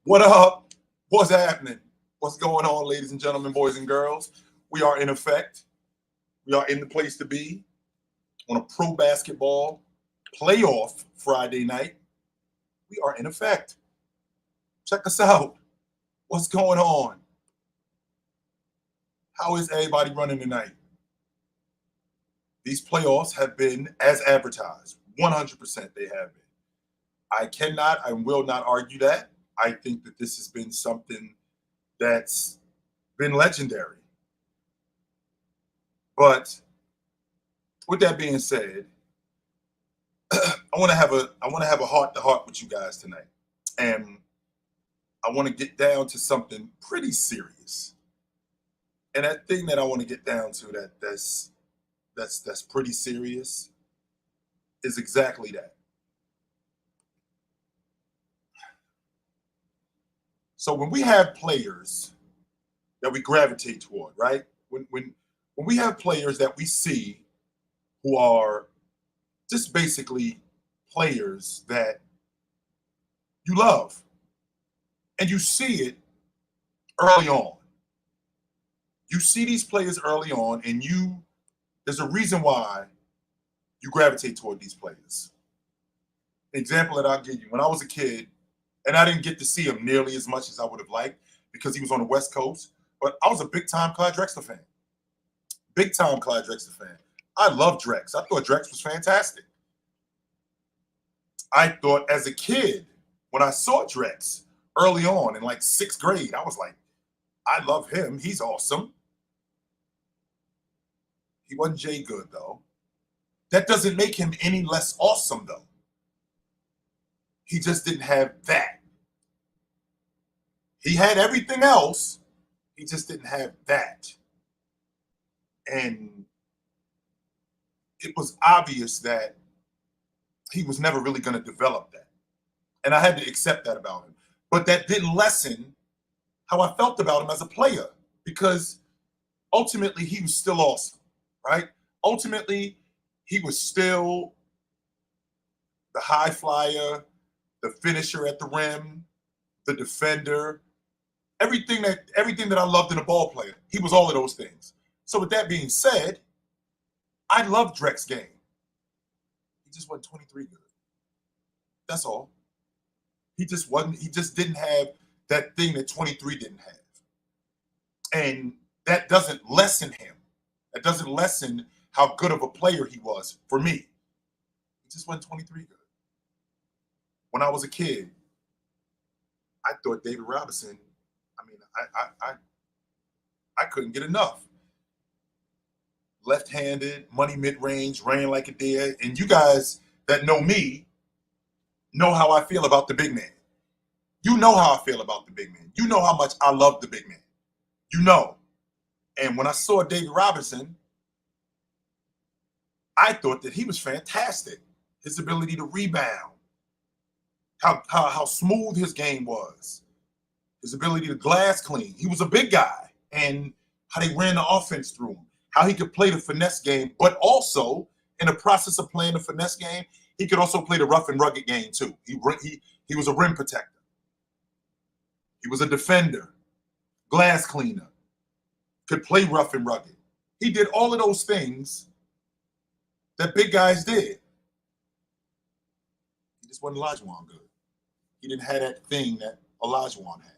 What up? What's happening? What's going on, ladies and gentlemen, boys and girls? We are in effect. We are in the place to be on a pro basketball playoff Friday night. We are in effect. Check us out. What's going on? How is everybody running tonight? These playoffs have been as advertised. 100% they have been. I cannot and will not argue that. I think that this has been something that's been legendary. But with that being said, I want to have a heart to heart with you guys tonight, and I want to get down to something pretty serious. And that thing that I want to get down to that's pretty serious is exactly that. So when we have players that we gravitate toward, right? When we have players that we see who are just basically players that you love, and you see it early on. You see these players early on, and there's a reason why you gravitate toward these players. An example that I'll give you, when I was a kid, and I didn't get to see him nearly as much as I would have liked because he was on the West Coast, but I was a big-time Clyde Drexler fan. Big-time Clyde Drexler fan. I love Drex. I thought Drex was fantastic. I thought as a kid, when I saw Drex early on in like 6th grade, I was like, I love him. He's awesome. He wasn't Jay Good, though. That doesn't make him any less awesome, though. He just didn't have that. He had everything else. He just didn't have that. And it was obvious that he was never really going to develop that. And I had to accept that about him. But that didn't lessen how I felt about him as a player, because ultimately he was still awesome, right? Ultimately, he was still the high flyer, the finisher at the rim, the defender, everything that I loved in a ball player. He was all of those things. So with that being said, I love Drex's game. He just wasn't 23 good. That's all. He just didn't have that thing that 23 didn't have. And that doesn't lessen him. That doesn't lessen how good of a player he was for me. He just wasn't 23 good. When I was a kid, I thought David Robinson, I couldn't get enough. Left-handed, money mid-range, ran like a deer. And you guys that know me know how I feel about the big man. You know how I feel about the big man. You know how much I love the big man. You know. And when I saw David Robinson, I thought that he was fantastic. His ability to rebound, how smooth his game was, his ability to glass clean. He was a big guy, and how they ran the offense through him, how he could play the finesse game, but also in the process of playing the finesse game, he could also play the rough and rugged game too. He was a rim protector. He was a defender, glass cleaner, could play rough and rugged. He did all of those things that big guys did. He just wasn't Olajuwon good. He didn't have that thing that Olajuwon had.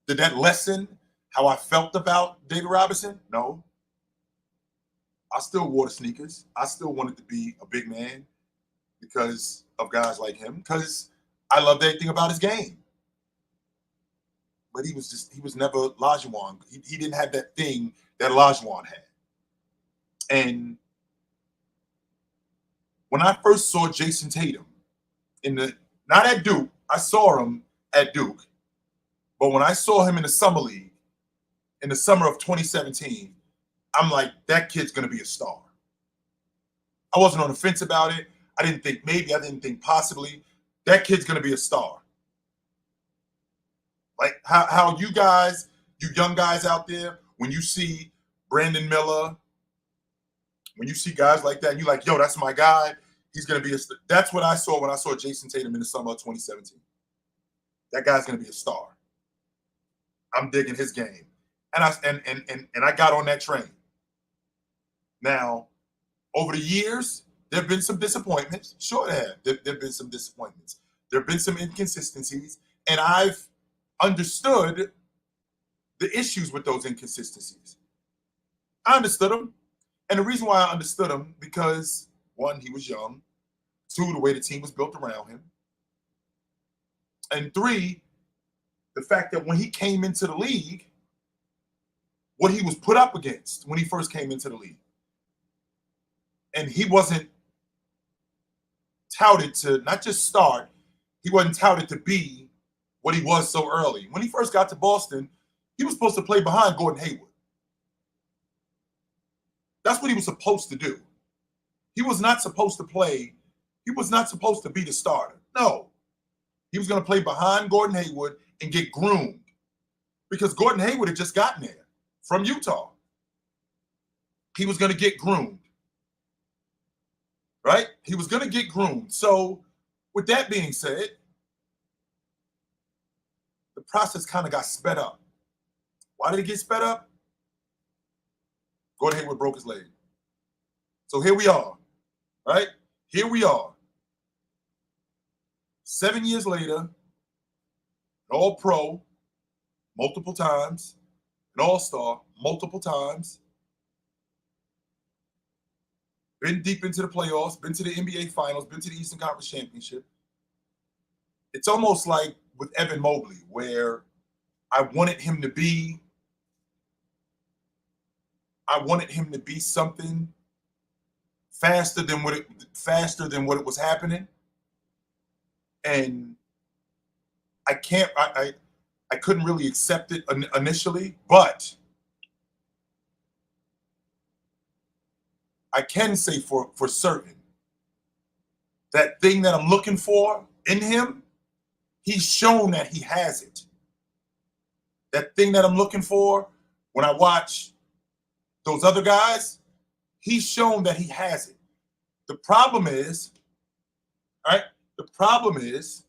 Did that lessen how I felt about David Robinson? No. I still wore the sneakers. I still wanted to be a big man because of guys like him, because I loved everything about his game. But he was never Olajuwon. He didn't have that thing that Olajuwon had. And when I first saw Jayson Tatum not at Duke, I saw him at Duke, but when I saw him in the summer league, in the summer of 2017, I'm like, that kid's going to be a star. I wasn't on the fence about it. I didn't think possibly. That kid's going to be a star. Like how you guys, you young guys out there, when you see Brandon Miller, when you see guys like that, and you're like, yo, that's my guy. He's going to be that's what I saw when I saw Jayson Tatum in the summer of 2017. that guy's going to be a star. I'm digging his game. And I got on that train. Now, over the years, there have been some disappointments. Sure, there have been some disappointments. There have been some inconsistencies, and I've understood the issues with those inconsistencies. I understood them. And the reason why I understood him, because one, he was young. Two, the way the team was built around him. And three, the fact that when he came into the league, what he was put up against when he first came into the league. And he wasn't touted to not just start, he wasn't touted to be what he was so early. When he first got to Boston, he was supposed to play behind Gordon Hayward. That's what he was supposed to do. He was not supposed to play. He was not supposed to be the starter. No. He was going to play behind Gordon Hayward and get groomed because Gordon Hayward had just gotten there from Utah. He was going to get groomed. Right? He was going to get groomed. So with that being said, the process kind of got sped up. Why did it get sped up? Gordon Hayward broke his leg. So here we are, right? Here we are. 7 years later, an all-pro multiple times, an all-star multiple times, been deep into the playoffs, been to the NBA Finals, been to the Eastern Conference Championship. It's almost like with Evan Mobley, where I wanted him to be something faster than what it was happening. And I couldn't really accept it initially, but I can say for certain that thing that I'm looking for in him, he's shown that he has it. That thing that I'm looking for when I watch those other guys, he's shown that he has it. The problem is, all right? The problem is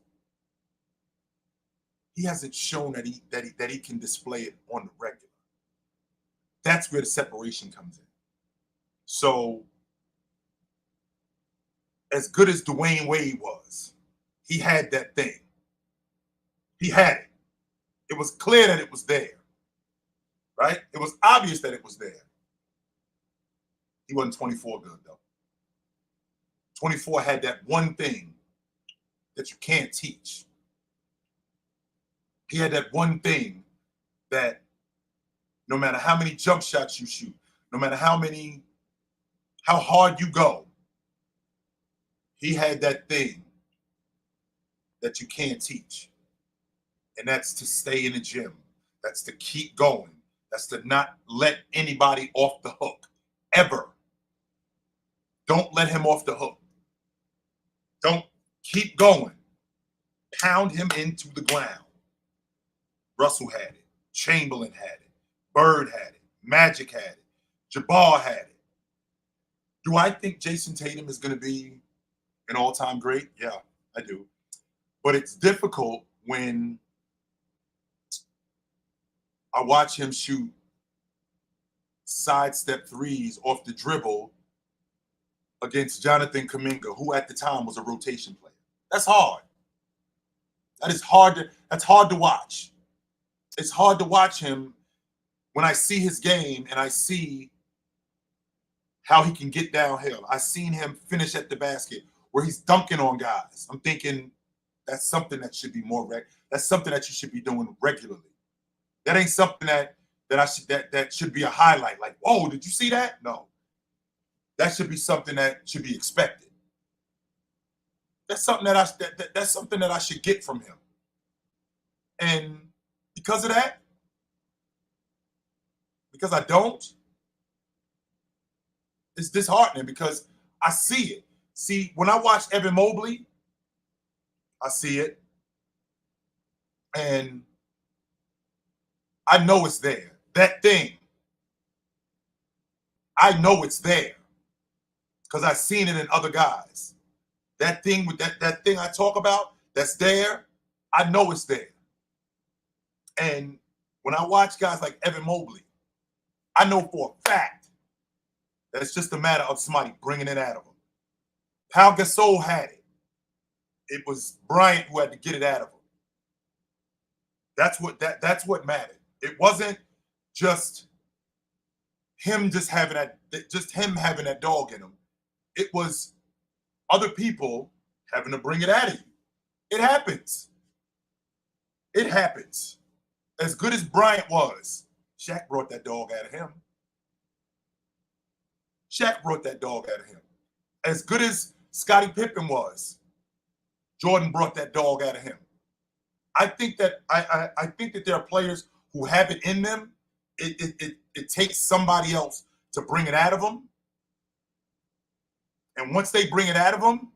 he hasn't shown that he can display it on the regular. That's where the separation comes in. So, as good as Dwayne Wade was, he had that thing. He had it. It was clear that it was there, right? It was obvious that it was there. He wasn't 24 good, though. 24 had that one thing that you can't teach. He had that one thing that no matter how many jump shots you shoot, no matter how hard you go, he had that thing that you can't teach. And that's to stay in the gym. That's to keep going. That's to not let anybody off the hook, ever. Don't let him off the hook. Don't keep going. Pound him into the ground. Russell had it. Chamberlain had it. Bird had it. Magic had it. Jabbar had it. Do I think Jayson Tatum is going to be an all-time great? Yeah, I do. But it's difficult when I watch him shoot sidestep threes off the dribble against Jonathan Kuminga, who at the time was a rotation player. That's hard. That's hard to watch. It's hard to watch him when I see his game and I see how he can get downhill. I seen him finish at the basket where he's dunking on guys. I'm thinking that's something that should be that's something that you should be doing regularly. That ain't something that should be a highlight. Like, whoa, did you see that? No. That should be something that should be expected. That's something that's something that I should get from him. And because of that, because I don't, it's disheartening because I see it. See, when I watch Evan Mobley, I see it. And I know it's there. That thing. I know it's there. Because I've seen it in other guys. That thing with that thing I talk about that's there, I know it's there. And when I watch guys like Evan Mobley, I know for a fact that it's just a matter of somebody bringing it out of him. Pau Gasol had it. It was Bryant who had to get it out of him. That's what mattered. It wasn't just him having that dog in him. It was other people having to bring it out of you. It happens. It happens. As good as Bryant was, Shaq brought that dog out of him. Shaq brought that dog out of him. As good as Scottie Pippen was, Jordan brought that dog out of him. I think that I think that there are players who have it in them. It takes somebody else to bring it out of them. And once they bring it out of them,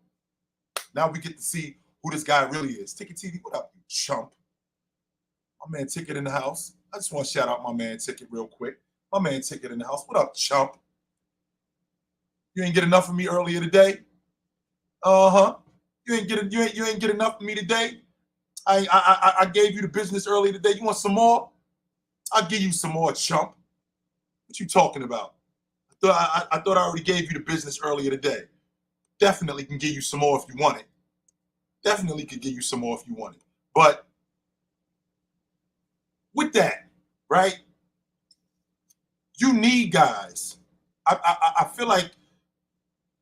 now we get to see who this guy really is. Ticket TV, what up, you chump? My man Ticket in the house. I just want to shout out my man Ticket real quick. My man Ticket in the house. What up, chump? You ain't get enough of me earlier today? Uh-huh. You ain't get enough of me today? I gave you the business earlier today. You want some more? I'll give you some more, chump. What you talking about? I thought I already gave you the business earlier today. Definitely can give you some more if you want it. Definitely could give you some more if you want it. But with that, right? You need guys. I feel like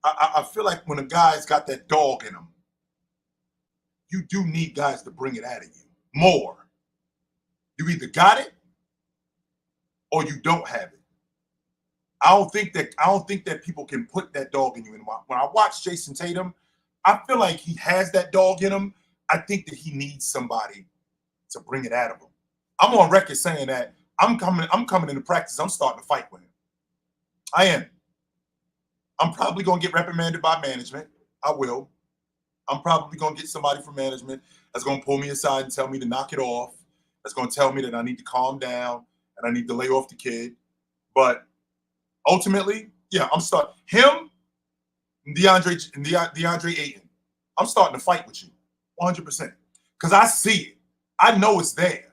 I feel like when a guy's got that dog in him, you do need guys to bring it out of you more. You either got it or you don't have it. I don't think that people can put that dog in you anymore. When I watch Jayson Tatum, I feel like he has that dog in him. I think that he needs somebody to bring it out of him. I'm on record saying that I'm coming into practice. I'm starting to fight with him. I am. I'm probably going to get reprimanded by management. I will. I'm probably going to get somebody from management that's going to pull me aside and tell me to knock it off. That's going to tell me that I need to calm down and I need to lay off the kid. But ultimately, yeah, I'm starting him and DeAndre Ayton. I'm starting to fight with you 100% because I see it. I know it's there.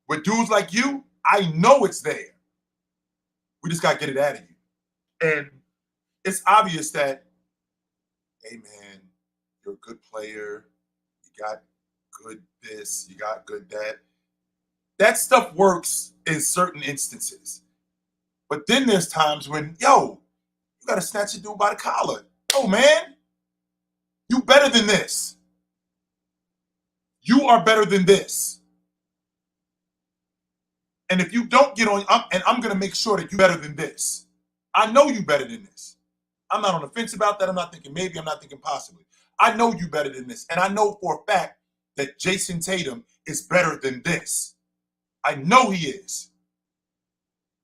With dudes like you, I know it's there. We just got to get it out of you. And it's obvious that, hey, man, you're a good player. You got good this. You got good that. That stuff works in certain instances. But then there's times when, you got to snatch a dude by the collar. Oh, man, you better than this. You are better than this. And if you don't get on, I'm going to make sure that you're better than this. I know you better than this. I'm not on the fence about that. I'm not thinking maybe. I'm not thinking possibly. I know you better than this. And I know for a fact that Jayson Tatum is better than this. I know he is.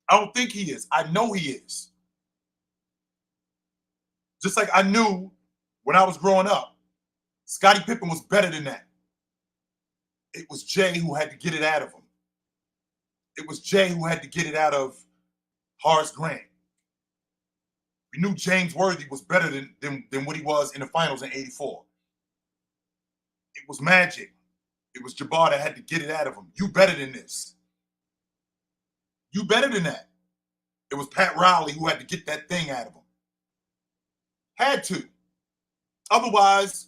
I don't think he is. I know he is. Just like I knew when I was growing up, Scottie Pippen was better than that. It was Jay who had to get it out of him. It was Jay who had to get it out of Horace Grant. We knew James Worthy was better than what he was in the finals in '84. It was Magic. It was Jabbar that had to get it out of him. You better than this. You better than that. It was Pat Riley who had to get that thing out of him. Had to. Otherwise,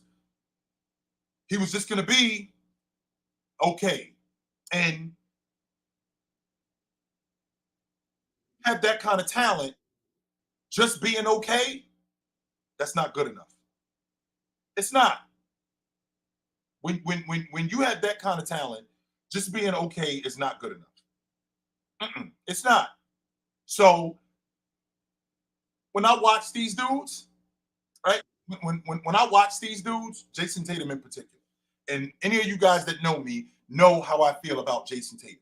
he was just going to be okay. And have that kind of talent, just being okay, that's not good enough. It's not. When you have that kind of talent, just being okay is not good enough. It's not. So when I watch these dudes, right? When I watch these dudes, Jayson Tatum in particular, and any of you guys that know me know how I feel about Jayson Tatum.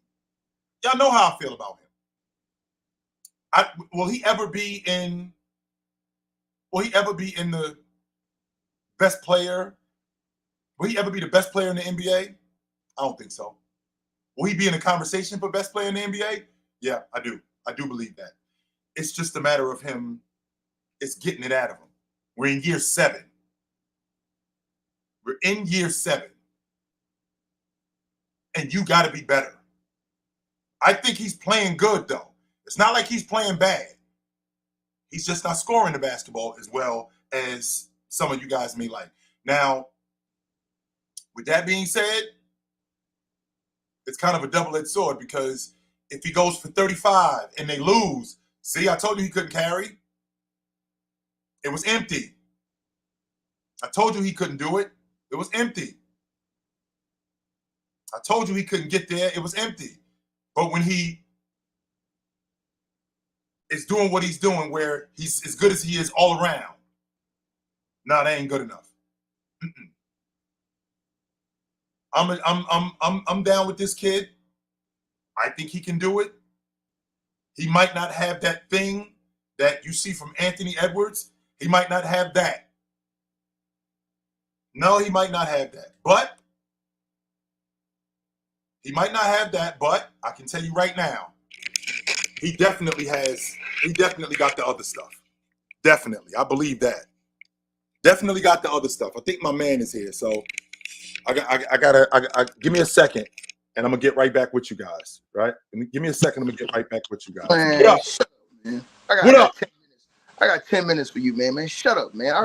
Y'all know how I feel about him. Will he ever be in the best player? Will he ever be the best player in the NBA? I don't think so. Will he be in a conversation for best player in the NBA? Yeah, I do. I do believe that. It's just a matter of him. It's getting it out of him. We're in year 7. We're in year 7. And you got to be better. I think he's playing good, though. It's not like he's playing bad. He's just not scoring the basketball as well as some of you guys may like. Now, with that being said, it's kind of a double-edged sword because if he goes for 35 and they lose, see, I told you he couldn't carry. It was empty. I told you he couldn't do it. It was empty. I told you he couldn't get there. It was empty. But when he is doing what he's doing, where he's as good as he is all around, nah, that ain't good enough. I'm down with this kid. I think he can do it. He might not have that thing that you see from Anthony Edwards. He might not have that. No, he might not have that. But he might not have that, but I can tell you right now, he definitely got the other stuff. Definitely. I believe that. Definitely got the other stuff. I think my man is here. So I gotta give me a second and I'm gonna get right back with you guys. Right? Give me a second, I'm gonna get right back with you guys. Man, what up? Shut up, man. What up? 10 minutes. I got 10 minutes for you, man. Man, shut up, man. I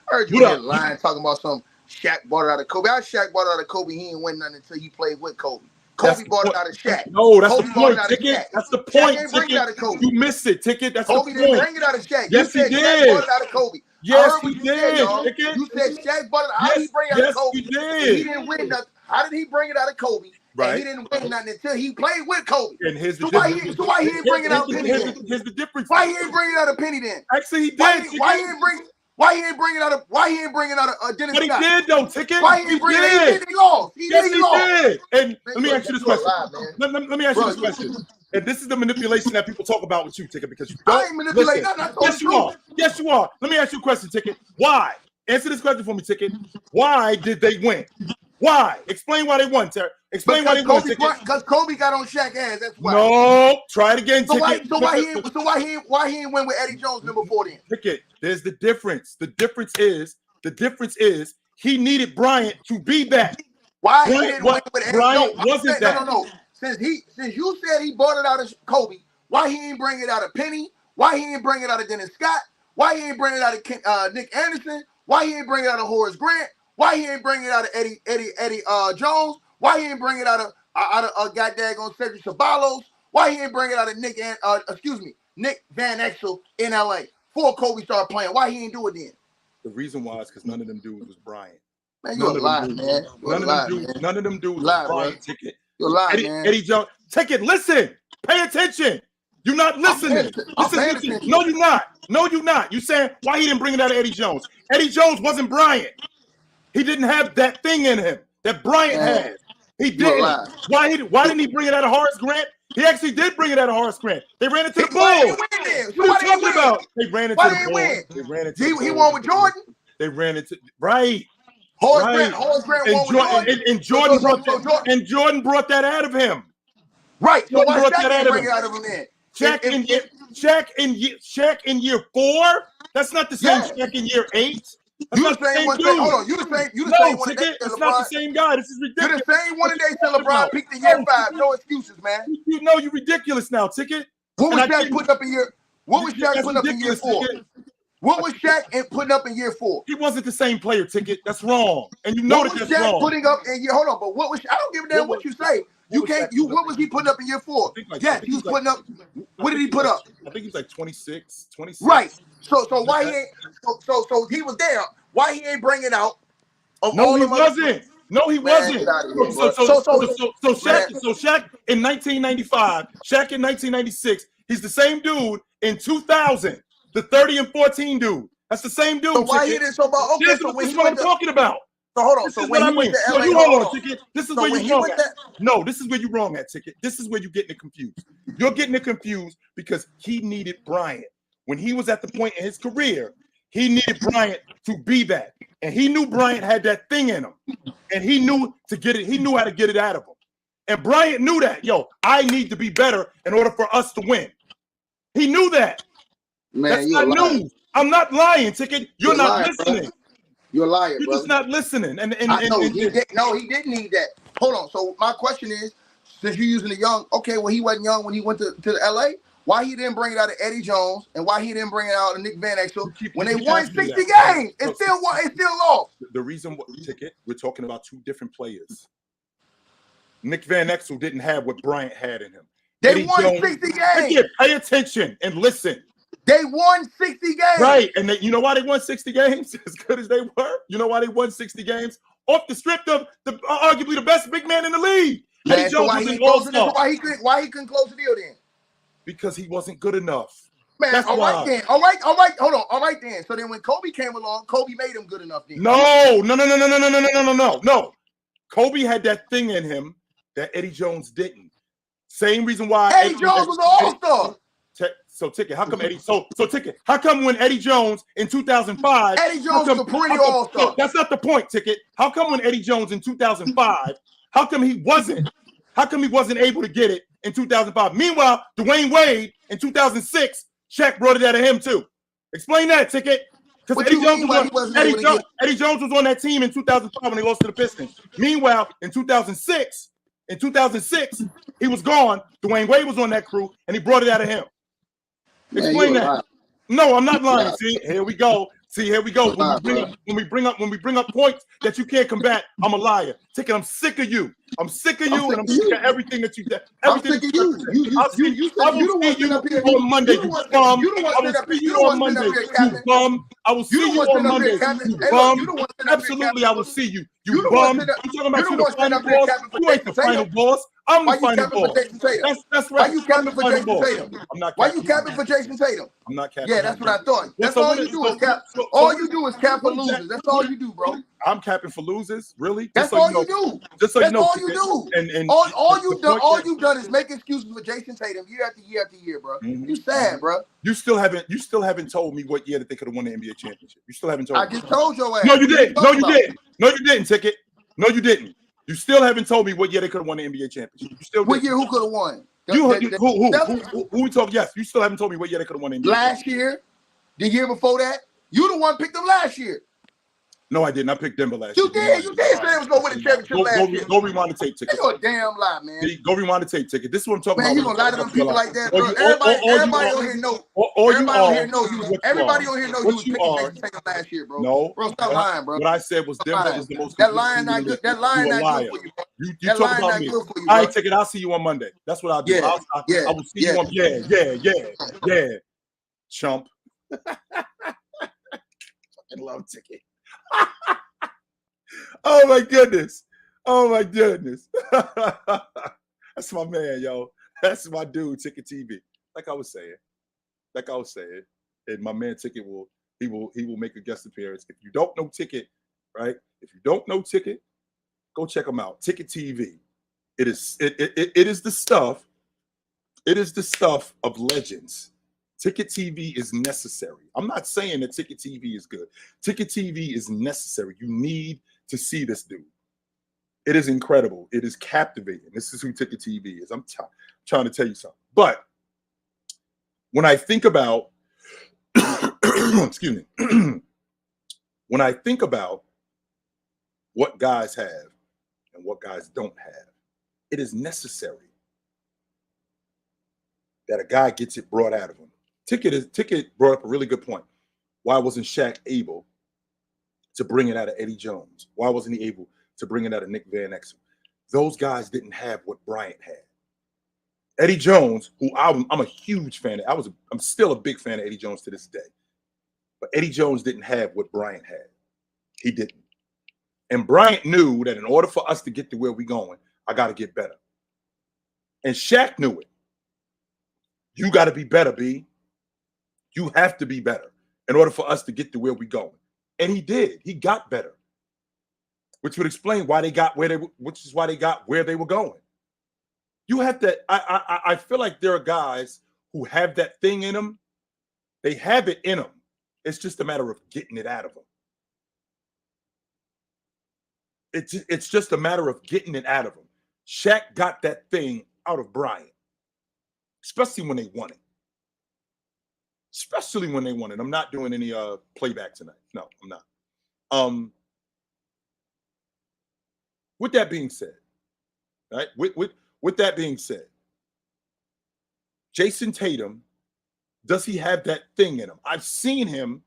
heard you here lying, talking about some Shaq bought it out of Kobe. How Shaq bought it out of Kobe? He ain't win nothing until he played with Kobe. Kobe bought it out of Shaq. No, that's Kobe the point, Ticket. That's the point, Shaq ain't bring it out of Kobe. You missed it, Ticket. That's Kobe the point. didn't bring it out of Shaq. Yes, you said he did. Shaq bought it out of Kobe. Yes, he did, Ticket. You said Shaq bought it. How did he bring it out of Kobe? He did. He didn't win nothing. How did he bring it out of Kobe? Right. And he didn't win nothing until he played with Kobe. And here's the why he ain't bringing out Penny then? Here's the difference. Why he ain't bringing out a Penny then? Actually, he did. Why he ain't bringing out a Dennis But he Scott? did though, Ticket. Why he ain't bringing out a He lost. He did. And let me ask you this question. Let me ask you this question. And this is the manipulation that people talk about with you, Ticket, because you I ain't manipulating nothing. Yes, you are. Yes, you are. Let me ask you a question, Ticket. Why? Answer this question for me, Ticket. Why did they win? Why? Explain why they won, Terry. Explain why they won, Ticket. Because Kobe got on Shaq's ass. That's why. No, try it again, Ticket. So why he ain't win with Eddie Jones number 4 then? Ticket, there's the difference. The difference is he needed Bryant to be that. Why he didn't win with Eddie Bryant Jones? wasn't that. No. Since you said he bought it out of Kobe, why he ain't bring it out of Penny? Why he ain't bring it out of Dennis Scott? Why he ain't bring it out of Nick Anderson? Why he ain't bring it out of Horace Grant? Why he ain't bring it out of Eddie Jones? Why he ain't bring it out of goddamn Cedric Ceballos? Why he ain't bring it out of Nick Van Exel in LA? Before Kobe started playing, why he ain't do it then? The reason why is because none of them dudes was Bryant. Man, you're lying, man. None of them dudes was Bryant, Ticket. You're lying, man. Eddie Jones, Ticket, listen. Pay attention. You're not listening. Listen. No, you're not. No, you're not. You saying why he didn't bring it out of Eddie Jones? Eddie Jones wasn't Bryant. He didn't have that thing in him that Bryant had. He didn't. Why didn't he bring it out of Horace Grant? He actually did bring it out of Horace Grant. They ran into the Bulls. What are you talking about? They ran into the Bulls. They ran into he won with Jordan? They ran into right. Horace Grant won with Jordan. And Jordan brought that out of him. Right. So why Shaq didn't bring it out of him then? Shaq in year 4? That's not the same Shaq in year 8. You the same one. Hold on. You the same one. It's not the same guy. This is ridiculous. You're the same one today till LeBron peaked in year 5. No excuses, man. You know you're ridiculous now, Ticket. What was Shaq putting up in year? What was Shaq putting up in year 4? What was Shaq putting up in year 4? He wasn't the same player, Ticket. That's wrong, and you know that's wrong. What was Shaq putting up in year? Hold on, but what was? I don't give a damn what you say. You can't. What was he putting up in year 4? Yes, he was putting up. What did he put up? I think he was like 26. Right. So why he ain't? So he was there. Why he ain't bringing out? No, he wasn't. No, he wasn't. So Shaq in 1995, Shaq in 1996, he's the same dude in 2000, the 30 and 14 dude. That's the same dude. So why he didn't? So this is what I'm talking about. So hold on. So when he went to LA, hold on, Ticket. This is where you're wrong at. No, this is where you're wrong at, Ticket. This is where you're getting it confused. You're getting it confused because he needed Bryant. When he was at the point in his career, he needed Bryant to be that. And he knew Bryant had that thing in him. And he knew to get it, he knew how to get it out of him. And Bryant knew that. Yo, I need to be better in order for us to win. He knew that. Man, that's not news. I'm not lying, Ticket. You're not listening. Bro. You're a liar, You're just not listening. And I know he didn't need that. Hold on. So my question is, since you're using the young, okay, well, he wasn't young when he went to the LA. Why he didn't bring it out of Eddie Jones, and why he didn't bring it out of Nick Van Exel when they won 60 games and still lost? The reason Ticket, we're talking about two different players. Nick Van Exel didn't have what Bryant had in him. They Eddie won Jones, 60 games. Ticket, pay attention and listen. They won 60 games. Right, and you know why they won 60 games? As good as they were, you know why they won 60 games? Off the strip of arguably the best big man in the league. Man, Eddie so Jones was an all-star. Why he couldn't close the deal then? Because he wasn't good enough. Man, that's all why. Right then. All right, hold on. All right then. So then when Kobe came along, Kobe made him good enough then. No. Kobe had that thing in him that Eddie Jones didn't. Same reason why Eddie Jones was an all-star. So Ticket, how come Eddie? So Ticket, how come when Eddie Jones in 2005? Eddie Jones was a perennial all-star. No, that's not the point, Ticket. How come when Eddie Jones in 2005? How come he wasn't? How come he wasn't able to get it in 2005? Meanwhile, Dwayne Wade in 2006, Shaq brought it out of him too. Explain that, Ticket. Because Eddie Jones was on that team in 2005 when they lost to the Pistons. Meanwhile, in 2006, he was gone. Dwayne Wade was on that crew, and he brought it out of him. Explain that. No, I'm not lying. See, here we go. When we bring up points that you can't combat, I'm a liar. Ticket, I'm sick of you. I'm sick of you, and I'm sick of everything that you did. I'm sick of you. I will see you on Monday, you bum. I will see you on Monday, you bum. I will see you on Monday, you bum. Absolutely, I will see you, you bum. I'm talking about you, the final boss. You ain't the final boss. I'm the final boss. That's right. Why you capping for Jayson Tatum? I'm not. Why you capping for Jayson Tatum? I'm not capping. Yeah, that's what I thought. That's all you do is cap. All you do is cap for losers. That's all you do, bro. I'm capping for losers, really? That's all you do. Just so you know, all you do. And all you've done is make excuses for Jayson Tatum year after year after year, bro. You sad, bro. You still haven't told me what year that they could have won the NBA championship. You still haven't told me. I just told your ass. No, you didn't. No, you didn't, Ticket. No, you didn't. You still haven't told me what year they could have won the NBA championship. You still what year who could have won? Who we talk? Yes, you still haven't told me what year they could have won the NBA. Last year, the year before that, you the one picked them last year. No, I didn't. I picked Denver last year. You did say it was going to win the championship last year. Go rewind the tape, Ticket. You're a damn lie, man. Go rewind the tape, Ticket. This is what I'm talking about. Man, you going to lie to them people like that, bro. Everybody on here know. Everybody on here know you was picking Jayson Tatum last year, bro. No. Bro, stop lying, bro. What I said was Denver is the most. That lying not good. That lying not good for you, bro. You talk about me. All right, Ticket. I'll see you on Monday. That's what I'll do. I will see you on. Yeah. Chump. I love Ticket. Oh my goodness. That's my man, yo. That's my dude, Ticket TV. Like I was saying. And my man Ticket will make a guest appearance. If you don't know Ticket, right? If you don't know Ticket, go check him out. Ticket TV. It is the stuff. It is the stuff of legends. Ticket TV is necessary. I'm not saying that Ticket TV is good. Ticket TV is necessary. You need to see this dude. It is incredible. It is captivating. This is who Ticket TV is. I'm trying to tell you something. But when I think about, excuse me, when I think about what guys have and what guys don't have, it is necessary that a guy gets it brought out of him. Ticket brought up a really good point. Why wasn't Shaq able to bring it out of Eddie Jones? Why wasn't he able to bring it out of Nick Van Exel? Those guys didn't have what Bryant had. Eddie Jones, who I'm a huge fan of, I'm still a big fan of Eddie Jones to this day. But Eddie Jones didn't have what Bryant had. He didn't. And Bryant knew that in order for us to get to where we're going, I got to get better. And Shaq knew it. You got to be better, B. You have to be better in order for us to get to where we're going. And he did. He got better. Which would explain why they got where they were going. You have to, I feel like there are guys who have that thing in them. They have it in them. It's just a matter of getting it out of them. It's just a matter of getting it out of them. Shaq got that thing out of Bryant, especially when they won it. I'm not doing any playback tonight. No, I'm not. With that being said, right? with that being said, Jayson Tatum, does he have that thing in him? I've seen him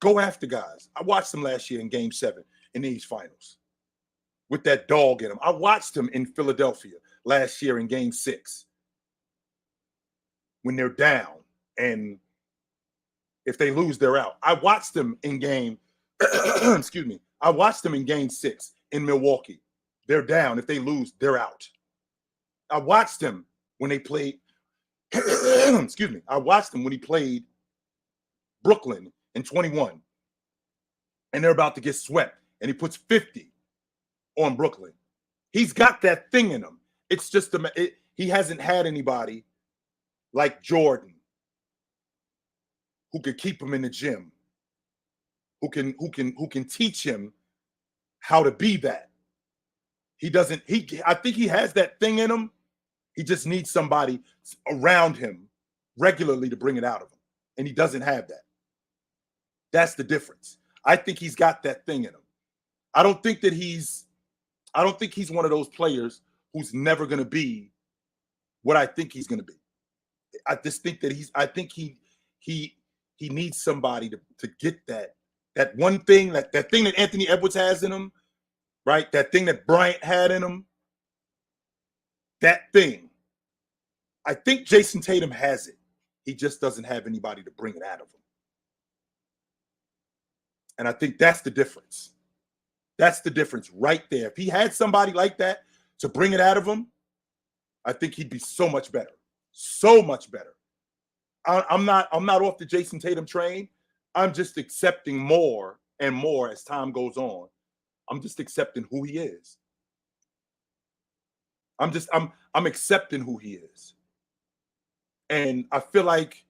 go after guys. I watched him last year in Game 7 in these finals with that dog in him. I watched him in Philadelphia last year in Game 6 when they're down, and if they lose, they're out. I watched them in game, excuse me. I watched them in Game 6 in Milwaukee. They're down. If they lose, they're out. I watched them when they played, excuse me. I watched them when he played Brooklyn in 21, and they're about to get swept, and he puts 50 on Brooklyn. He's got that thing in him. It's just he hasn't had anybody like Jordan who could keep him in the gym, who can teach him how to be that. I think he has that thing in him. He just needs somebody around him regularly to bring it out of him. And he doesn't have that. That's the difference. I think he's got that thing in him. I don't think he's one of those players who's never going to be what I think he's going to be. I just think that he needs somebody to get that one thing, that thing that Anthony Edwards has in him, right? That thing that Bryant had in him. That thing. I think Jayson Tatum has it. He just doesn't have anybody to bring it out of him. And I think that's the difference. That's the difference right there. If he had somebody like that to bring it out of him, I think he'd be so much better. So much better. I'm not off the Jayson Tatum train. I'm just accepting more and more as time goes on. I'm just accepting who he is. I'm accepting who he is. And I feel like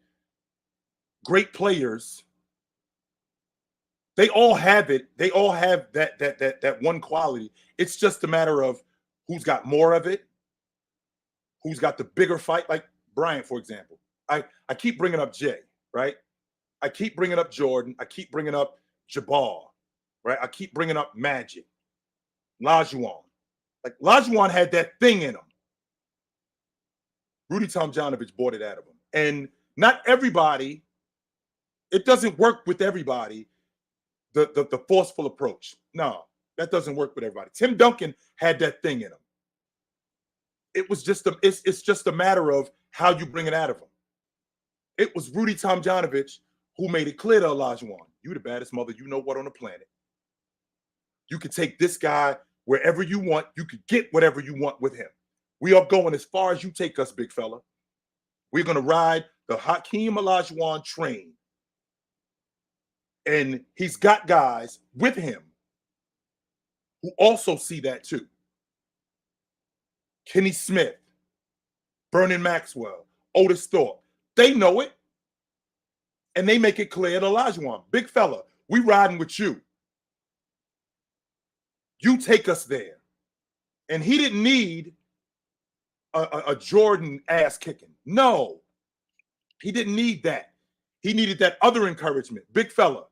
great players, they all have it. They all have that one quality. It's just a matter of who's got more of it, who's got the bigger fight. Like Bryant, for example. I keep bringing up Jay, right? I keep bringing up Jordan. I keep bringing up Jabbar, right? I keep bringing up Magic, Lajuan. Like Lajuan had that thing in him. Rudy Tomjanovich bought it out of him. And not everybody, it doesn't work with everybody, the forceful approach. No, that doesn't work with everybody. Tim Duncan had that thing in him. It was just it's just a matter of how you bring it out of him. It was Rudy Tomjanovich who made it clear to Olajuwon, you the baddest mother you know what on the planet. You can take this guy wherever you want. You could get whatever you want with him. We are going as far as you take us, big fella. We're going to ride the Hakeem Olajuwon train. And he's got guys with him who also see that too. Kenny Smith, Vernon Maxwell, Otis Thorpe. They know it. And they make it clear to Olajuwon, big fella, we riding with you. You take us there. And he didn't need a Jordan ass kicking. No, he didn't need that. He needed that other encouragement. Big fella,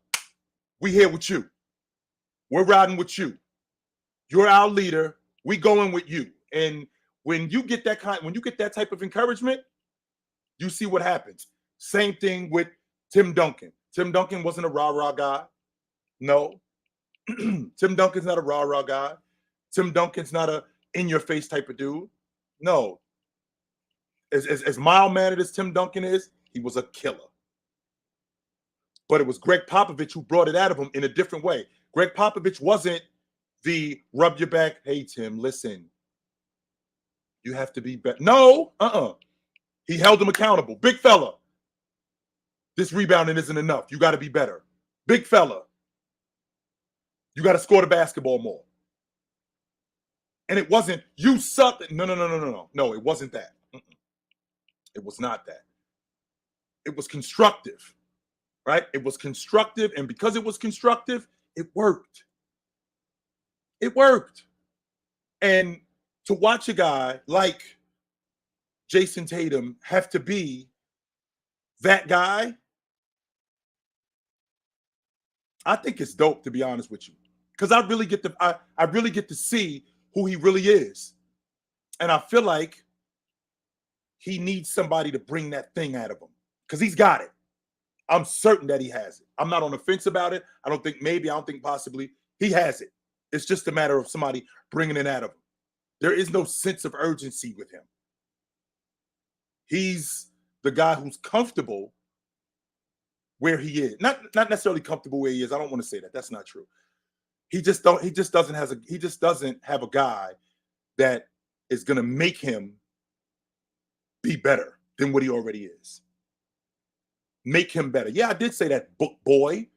we here with you. We're riding with you. You're our leader. We going with you. And when you get that type of encouragement, you see what happens. Same thing with Tim Duncan. Tim Duncan wasn't a rah-rah guy. No. Tim Duncan's not a rah-rah guy. Tim Duncan's not a in-your-face type of dude. No. As mild-mannered as Tim Duncan is, he was a killer. But it was Greg Popovich who brought it out of him in a different way. Greg Popovich wasn't the rub your back, hey, Tim, listen. You have to be better. No, He held him accountable. Big fella. This rebounding isn't enough. You got to be better. Big fella. You got to score the basketball more. And it wasn't, you suck. No. No, it wasn't that. It was not that. It was constructive, right? It was constructive. And because it was constructive, it worked. It worked. And to watch a guy like Jayson Tatum have to be that guy, I think it's dope, to be honest with you, because I really get to see who he really is. And I feel like he needs somebody to bring that thing out of him because he's got it. I'm certain that he has it. I'm not on the fence about it. I don't think maybe, I don't think possibly. He has it. It's just a matter of somebody bringing it out of him. There is no sense of urgency with him. He's the guy who's comfortable where he is. Not necessarily comfortable where he is. I don't want to say that. That's not true. He just doesn't have a guy that is going to make him be better than what he already is. Make him better. Yeah, I did say that, book boy.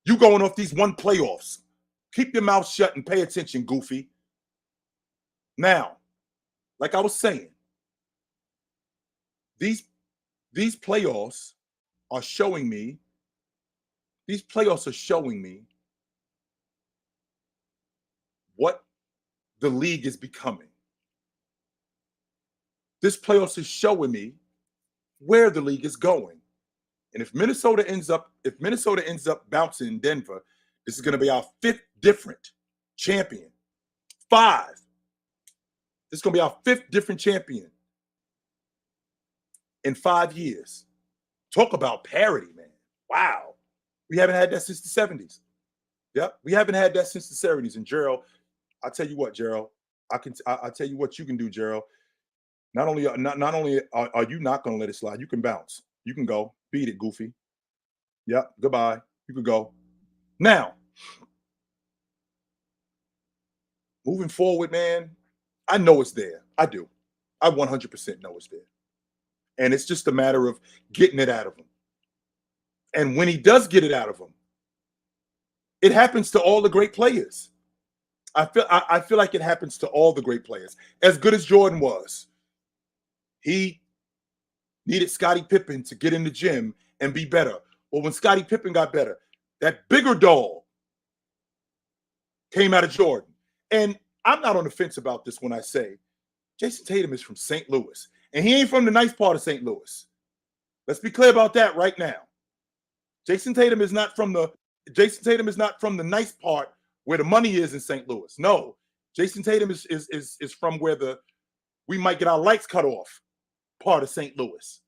You going off these one playoffs. Keep your mouth shut and pay attention, goofy. Now, like I was saying, these playoffs are showing me, what the league is becoming. This playoffs is showing me where the league is going. And if Minnesota ends up bouncing in Denver, this is going to be our 5th different champion. 5. This is going to be our 5th different champion in 5 years. Talk about parity, man. Wow. We haven't had that since the 70s. Yep. We haven't had that since the 70s. And Gerald, I'll tell you what, Gerald. I'll tell you what you can do, Gerald. Not only are you not going to let it slide, you can bounce. You can go. Beat it, goofy. Yep. Goodbye. You could go. Now, moving forward, man, I know it's there. I do. I 100% know it's there. And it's just a matter of getting it out of him. And when he does get it out of him, it happens to all the great players. I feel like it happens to all the great players. As good as Jordan was, he needed Scottie Pippen to get in the gym and be better. Well, when Scottie Pippen got better, that bigger dog came out of Jordan. And I'm not on the fence about this when I say Jayson Tatum is from St. Louis. And he ain't from the nice part of St. Louis. Let's be clear about that right now. Jayson Tatum is not from the nice part where the money is in St. Louis. No. Jayson Tatum is from where we might get our lights cut off part of St. Louis.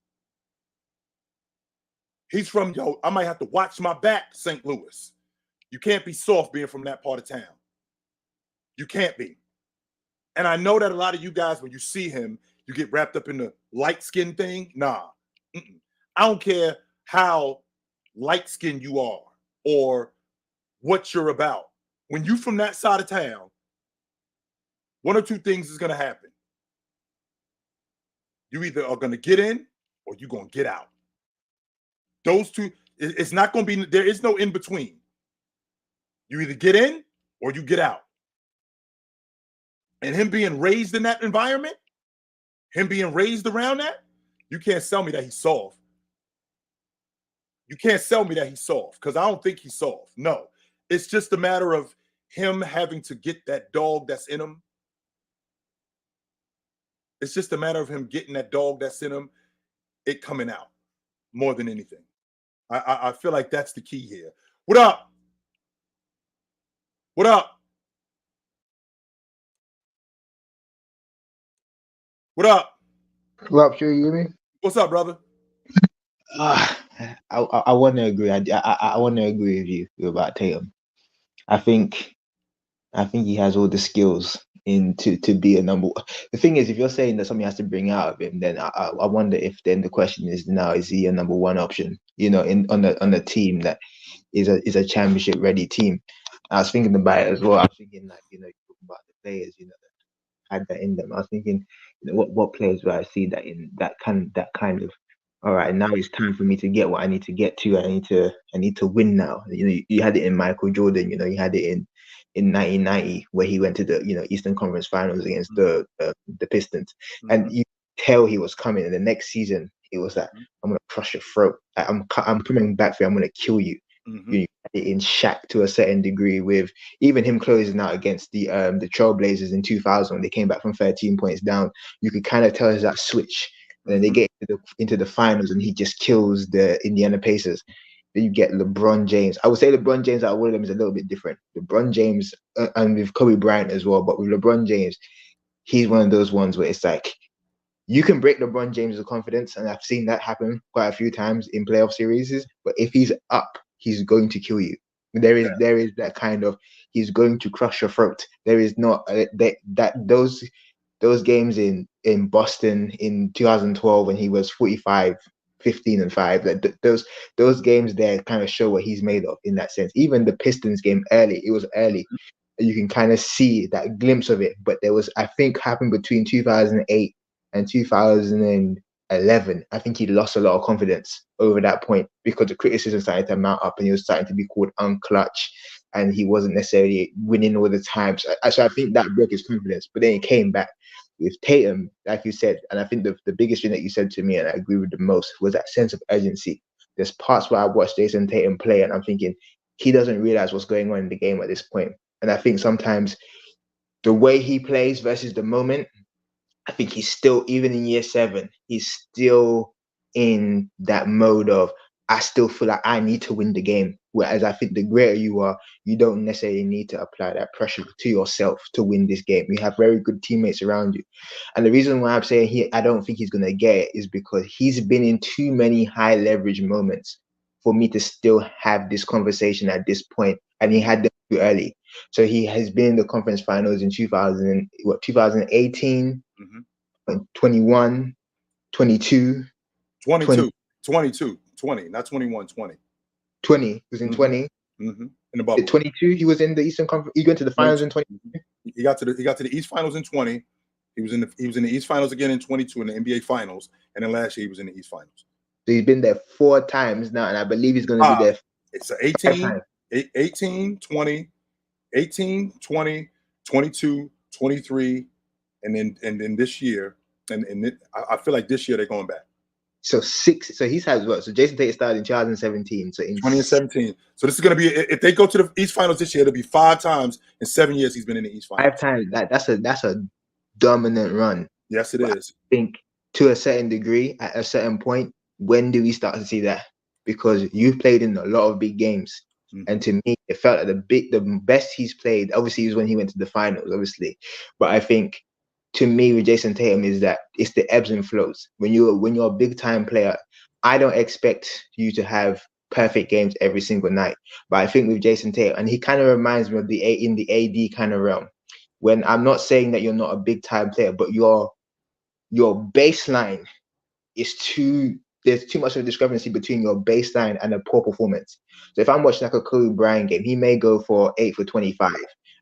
He's from, I might have to watch my back, St. Louis. You can't be soft being from that part of town. You can't be. And I know that a lot of you guys, when you see him, you get wrapped up in the light skin thing. Nah. I don't care how light skinned you are or what you're about. When you from that side of town, one or two things is going to happen. You either are going to get in or you're going to get out. Those two, it's not going to be, there is no in between. You either get in or you get out. And him being raised in that environment, him being raised around that, you can't sell me that he's soft. You can't sell me that he's soft because I don't think he's soft. No, it's just a matter of him having to get that dog that's in him. It's just a matter of him getting that dog that's in him, it coming out more than anything. I feel like that's the key here. What up? What up? What up? What up, sure you hear me? What's up, brother? I want to agree. I want to agree with you about Tatum. I think he has all the skills to be a number one. The thing is, if you're saying that something has to bring out of him, then I wonder if then the question is now, is he a number one option? On a team that is a championship ready team. I was thinking about it as well. I was thinking like, you're talking about the players, that had that in them. I was thinking, what players do I see that in that kind of, all right, now it's time for me to get what I need to get to. I need to win now. You had it in Michael Jordan. You had it in 1990 where he went to the Eastern Conference Finals against the Pistons, and you tell he was coming. And the next season, it was like, I'm gonna crush your throat. I'm coming back for you. I'm gonna kill you. You had it in Shaq to a certain degree, with even him closing out against the Trailblazers in 2000 when they came back from 13 points down. You could kind of tell there's that switch. And then they get into the finals and he just kills the Indiana Pacers. Then you get LeBron James. I would say LeBron James out of all of them is a little bit different. LeBron James, and with Kobe Bryant as well, but with LeBron James, he's one of those ones where it's like you can break LeBron James' confidence, and I've seen that happen quite a few times in playoff series. But if he's up, he's going to kill you. There is that kind of he's going to crush your throat. There is not those games in Boston in 2012 when he was 45, 15 and 5. Those games there kind of show what he's made of in that sense. Even the Pistons game it was early. You can kind of see that glimpse of it. But there was, I think, happened between 2008 and 2011. I think he lost a lot of confidence over that point because the criticism started to mount up and he was starting to be called unclutch and he wasn't necessarily winning all the time. So I think that broke his confidence. But then he came back with Tatum, like you said, and I think the biggest thing that you said to me, and I agree with the most, was that sense of urgency. There's parts where I watched Jayson Tatum play and I'm thinking, he doesn't realize what's going on in the game at this point. And I think sometimes the way he plays versus the moment, I think he's still, even in year 7, he's still in that mode of, I still feel like I need to win the game. Whereas I think the greater you are, you don't necessarily need to apply that pressure to yourself to win this game. You have very good teammates around you. And the reason why I'm saying I don't think he's going to get it is because he's been in too many high leverage moments for me to still have this conversation at this point. And he had them too early. So he has been in the conference finals in 2018, 21, 22, 22, 22, 20, not 21, 20. 20. He was in 20. In the bubble. 22, he was in the Eastern Conference. He went to the finals in 20. He got to the East Finals in 20. He was in the East Finals again in 22 in the NBA Finals, and then last year he was in the East Finals. So he's been there 4 times now, and I believe he's going to be there. It's 18, 20, 18, 20, 22, 23, and then this year, I feel like this year they're going back. So 6. So he's had what? So Jayson Tatum started in 2017. So in 2017. So this is going to be, if they go to the East Finals this year, it'll be 5 times in 7 years he's been in the East Finals. 5 times. That's a dominant run. Yes, it is. I think to a certain degree, at a certain point, when do we start to see that? Because you've played in a lot of big games. And to me, it felt like the best he's played, obviously, is when he went to the finals, obviously. But I think, to me, with Jayson Tatum, is that it's the ebbs and flows. When you're a big time player, I don't expect you to have perfect games every single night. But I think with Jayson Tatum, and he kind of reminds me of in the AD kind of realm. When I'm not saying that you're not a big time player, but your baseline is there's too much of a discrepancy between your baseline and a poor performance. So if I'm watching like a Kobe Bryant game, he may go for 8 for 25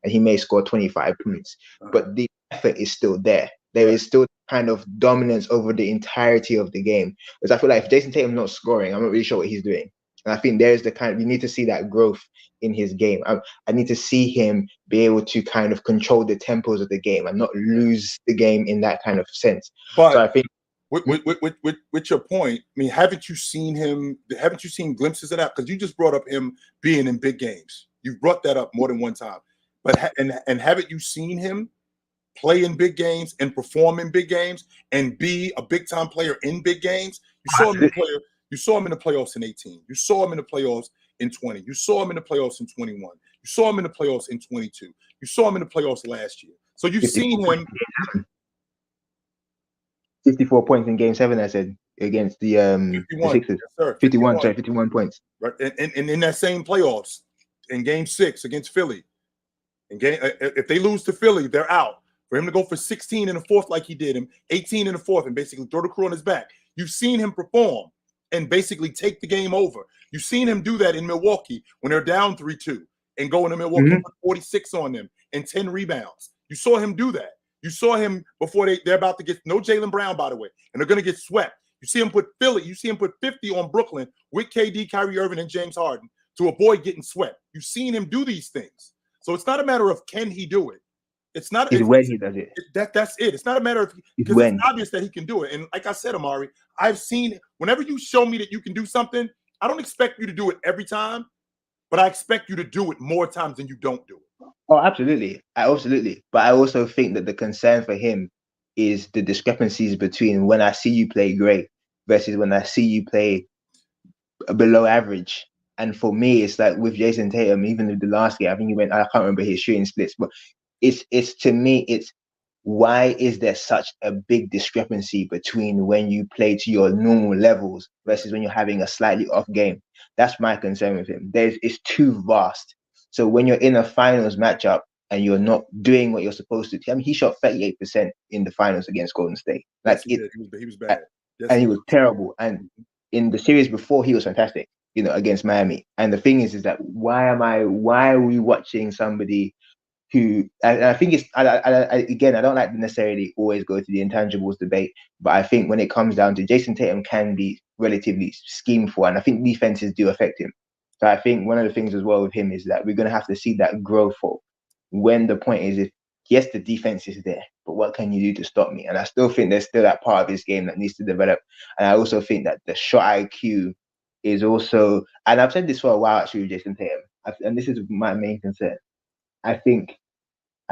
and he may score 25 points, but the effort is still there. There is still kind of dominance over the entirety of the game. Because I feel like if Jayson Tatum's not scoring, I'm not really sure what he's doing. And I think there's we need to see that growth in his game. I need to see him be able to kind of control the tempos of the game and not lose the game in that kind of sense. But so I think with your point, I mean, haven't you seen glimpses of that? Because you just brought up him being in big games. You've brought that up more than one time. But haven't you seen him play in big games and perform in big games and be a big time player in big games? You saw him in the playoffs in 18. You saw him in the playoffs in 20. You saw him in the playoffs in 21. You saw him in the playoffs in 22. You saw him in the playoffs last year. So you've seen him. 54 points in Game 7, I said, against the Sixers. Yes, 51 points. Right, and in that same playoffs, in Game 6 against Philly, if they lose to Philly, they're out. For him to go for 16 in the fourth like he did, him 18 in the fourth, and basically throw the crew on his back. You've seen him perform and basically take the game over. You've seen him do that in Milwaukee when they're down 3-2 and go into Milwaukee and put 46 on them and 10 rebounds. You saw him do that. You saw him before they're about to get no Jaylen Brown, by the way, and they're going to get swept. You see him put 50 on Brooklyn with KD, Kyrie Irving, and James Harden to avoid getting swept. You've seen him do these things. So it's not a matter of can he do it. It's when he does it. That's it. It's not a matter of because it's obvious that he can do it. And like I said, Amari, I've seen whenever you show me that you can do something, I don't expect you to do it every time, but I expect you to do it more times than you don't do it. Oh, absolutely. But I also think that the concern for him is the discrepancies between when I see you play great versus when I see you play below average. And for me, it's like with Jayson Tatum, even with the last game, I think I can't remember his shooting splits, but it's to me, why is there such a big discrepancy between when you play to your normal levels versus when you're having a slightly off game? That's my concern with him. It's too vast. So when you're in a finals matchup and you're not doing what you're supposed to, I mean, he shot 38% in the finals against Golden State. Like Yes, he did. He was bad. Yes, and he was terrible. And in the series before, he was fantastic, against Miami. And the thing is that why are we watching somebody who, and I think again, I don't like to necessarily always go to the intangibles debate, but I think when it comes down to Jayson Tatum can be relatively schemeful, and I think defenses do affect him. So I think one of the things as well with him is that we're going to have to see that growth for when the point is, if yes, the defense is there, but what can you do to stop me? And I still think there's still that part of his game that needs to develop. And I also think that the shot IQ is also, and I've said this for a while actually with Jayson Tatum, and this is my main concern. I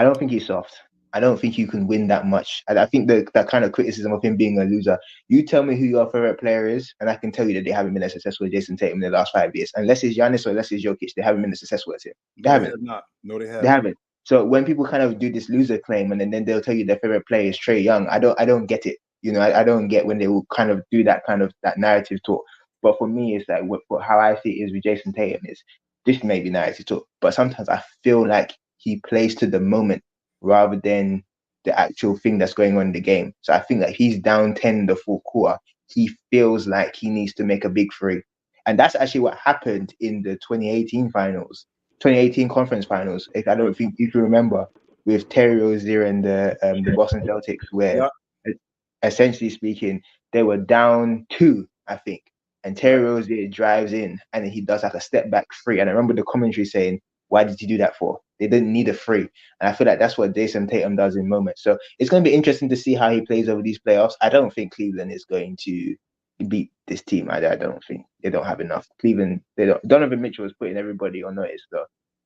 don't think he's soft. I don't think you can win that much. I think that kind of criticism of him being a loser. You tell me who your favorite player is, and I can tell you that they haven't been as successful as Jayson Tatum in the last 5 years. Unless it's Giannis or unless it's Jokic, they haven't been as successful as him. They haven't. No, they haven't. They haven't. So when people kind of do this loser claim and then they'll tell you their favorite player is Trae Young, I don't get it. I don't get when they will kind of do that narrative talk. But for me, it's like how I see it is with Jayson Tatum is this may be narrative talk, but sometimes I feel like he plays to the moment rather than the actual thing that's going on in the game. So I think that he's down 10 in the fourth quarter. He feels like he needs to make a big three. And that's actually what happened in the 2018 conference finals. If you remember, with Terry Rozier and the Boston Celtics, where essentially speaking, they were down 2, I think. And Terry Rozier drives in and he does like a step back three. And I remember the commentary saying, why did you do that for? They didn't need a free. And I feel like that's what Jayson Tatum does in moments. So it's going to be interesting to see how he plays over these playoffs. I don't think Cleveland is going to beat this team. I don't think they don't have enough. Cleveland, they don't. Donovan Mitchell is putting everybody on notice though.